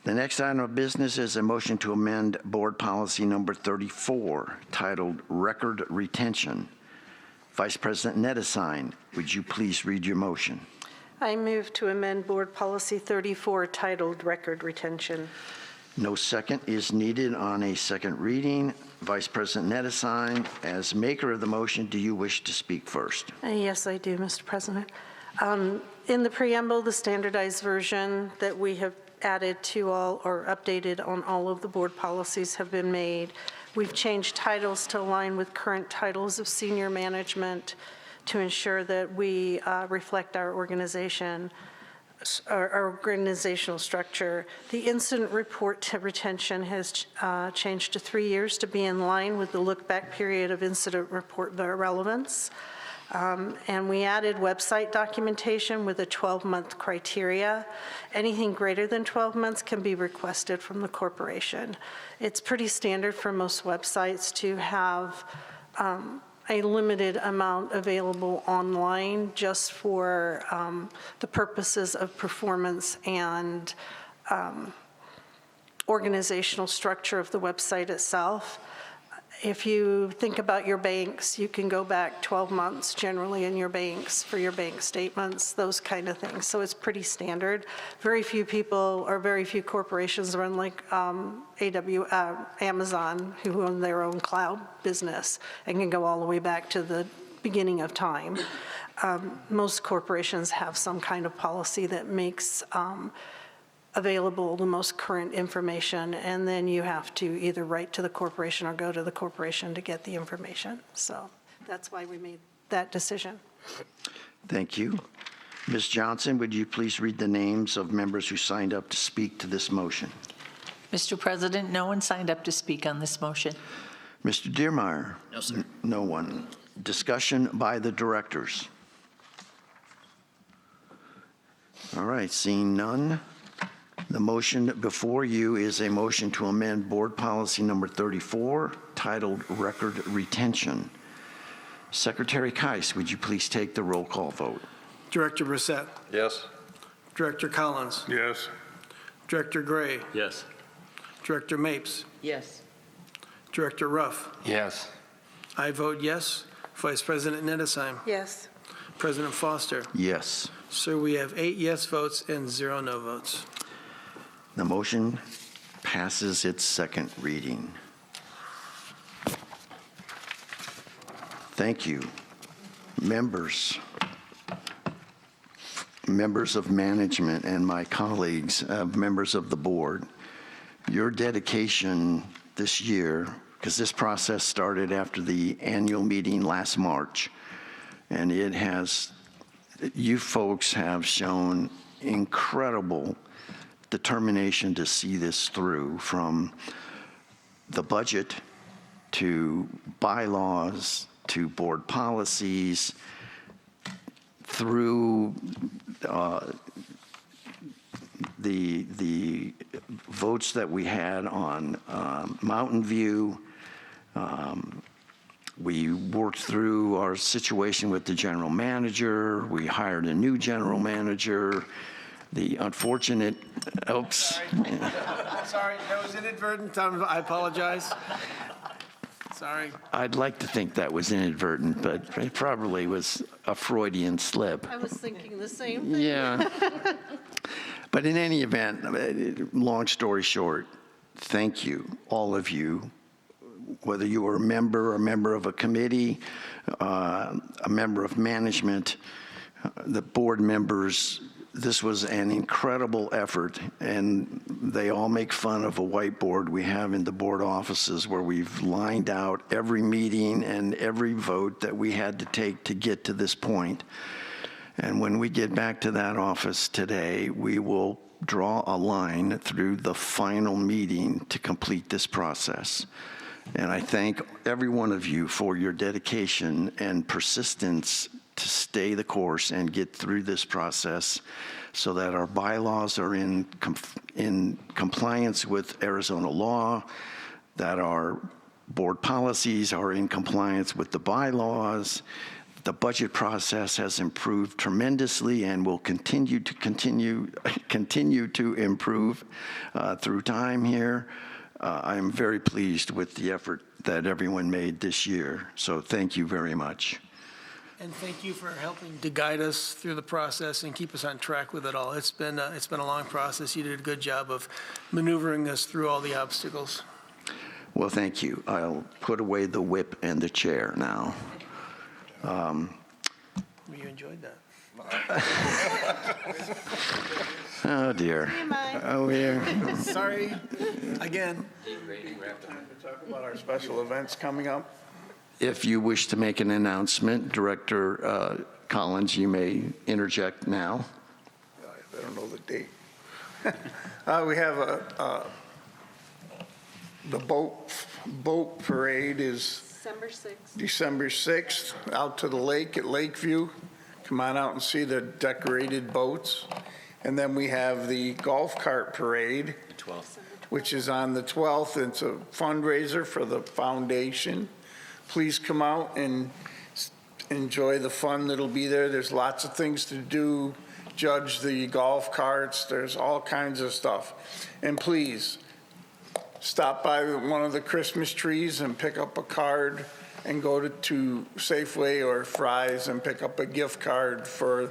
The next item of business is a motion to amend Board Policy Number 34, titled Record Retention. Vice President Nedesheim, would you please read your motion? I move to amend Board Policy 34 titled Record Retention. No second is needed on a second reading. Vice President Nedesheim, as maker of the motion, do you wish to speak first? Yes, I do, Mr. President. In the preamble, the standardized version that we have added to all or updated on all of the board policies have been made. We've changed titles to align with current titles of senior management to ensure that we reflect our organization, our organizational structure. The incident report to retention has changed to 3 years to be in line with the look-back period of incident report relevance. And we added website documentation with a 12-month criteria. Anything greater than 12 months can be requested from the corporation. It's pretty standard for most websites to have a limited amount available online just for the purposes of performance and organizational structure of the website itself. If you think about your banks, you can go back 12 months generally in your banks for your bank statements, those kind of things. So it's pretty standard. Very few people or very few corporations run like Amazon, who own their own cloud business and can go all the way back to the beginning of time. Most corporations have some kind of policy that makes available the most current information, and then you have to either write to the corporation or go to the corporation to get the information. So that's why we made that decision. Thank you. Ms. Johnson, would you please read the names of members who signed up to speak to this motion? Mr. President, no one signed up to speak on this motion. Mr. Diermeyer? No, sir. No one. Discussion by the directors? All right, seeing none. The motion before you is a motion to amend Board Policy Number 34, titled Record Retention. Secretary Keiss, would you please take the roll call vote? Director Brissett. Yes. Director Collins. Yes. Director Gray. Yes. Director Mapes. Yes. Director Ruff. Yes. I vote yes. Vice President Nedesheim. Yes. President Foster. Yes. So we have 8 yes votes and 0 no votes. The motion passes its second reading. Thank you. Members of management and my colleagues, members of the board, your dedication this year, because this process started after the annual meeting last March, and you folks have shown incredible determination to see this through, from the budget to bylaws to board policies, through the votes that we had on Mountain View. We worked through our situation with the general manager. We hired a new general manager. The unfortunate, oops. Sorry, that was inadvertent. I apologize. Sorry. I'd like to think that was inadvertent, but it probably was a Freudian slip. I was thinking the same thing. Yeah. But in any event, long story short, thank you, all of you, whether you were a member of a committee, a member of management, the board members, this was an incredible effort, and they all make fun of a whiteboard we have in the board offices where we've lined out every meeting and every vote that we had to take to get to this point. And when we get back to that office today, we will draw a line through the final meeting to complete this process. And I thank every one of you for your dedication and persistence to stay the course and get through this process so that our bylaws are in compliance with Arizona law, that our board policies are in compliance with the bylaws. The budget process has improved tremendously and will continue to improve through time here. I'm very pleased with the effort that everyone made this year. So thank you very much. And thank you for helping to guide us through the process and keep us on track with it all. It's been a long process. You did a good job of maneuvering us through all the obstacles. Well, thank you. I'll put away the whip and the chair now. You enjoyed that. Oh, dear. Oh, we're Sorry, again. Talk about our special events coming up. If you wish to make an announcement, Director Collins, you may interject now. I don't know the date. We have the boat parade is December 6th, out to the lake at Lakeview. Come on out and see the decorated boats. And then we have the golf cart parade, which is on the 12th. It's a fundraiser for the foundation. Please come out and enjoy the fun that'll be there. There's lots of things to do, judge the golf carts. There's all kinds of stuff. And please, stop by one of the Christmas trees and pick up a card and go to Safeway or Fry's and pick up a gift card for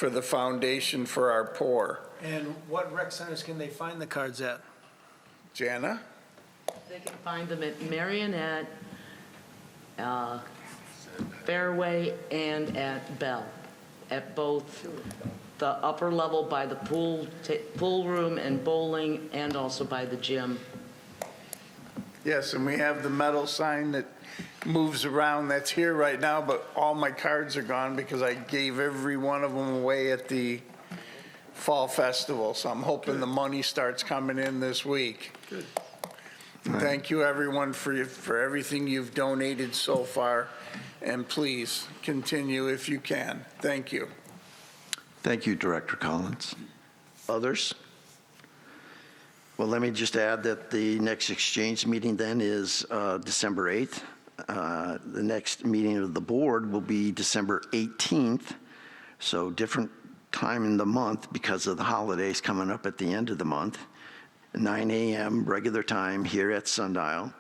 the foundation for our poor. And what rec centers can they find the cards at? Jana? They can find them at Marionette, Fairway, and at Bell, at both the upper level by the pool room and bowling, and also by the gym. Yes, and we have the metal sign that moves around that's here right now, but all my cards are gone because I gave every one of them away at the Fall Festival. So I'm hoping the money starts coming in this week. Good. Thank you, everyone, for everything you've donated so far, and please continue if you can. Thank you. Thank you, Director Collins. Others? Well, let me just add that the next exchange meeting then is December 8th. The next meeting of the board will be December 18th, so different time in the month because of the holidays coming up at the end of the month. 9 a.m. regular time here at Sundial.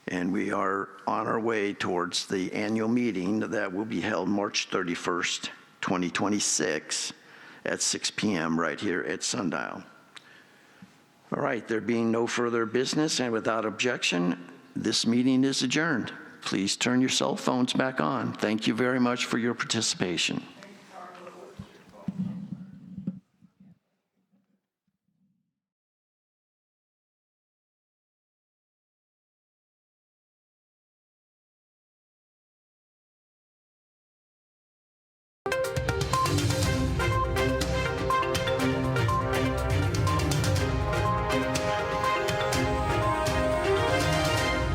And we are on our way towards the annual meeting that will be held March 31st, 2026 at 6 p.m. right here at Sundial. All right, there being no further business and without objection, this meeting is adjourned. Please turn your cell phones back on. Thank you very much for your participation.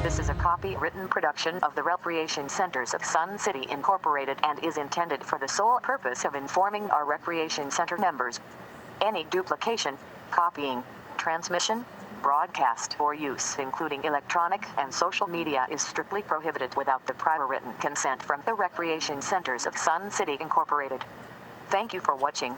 This is a copyrighted production of the Recreation Centers of Sun City Incorporated and is intended for the sole purpose of informing our Recreation Center members. Any duplication, copying, transmission, broadcast, or use, including electronic and social media, is strictly prohibited without the prior written consent from the Recreation Centers of Sun City Incorporated. Thank you for watching.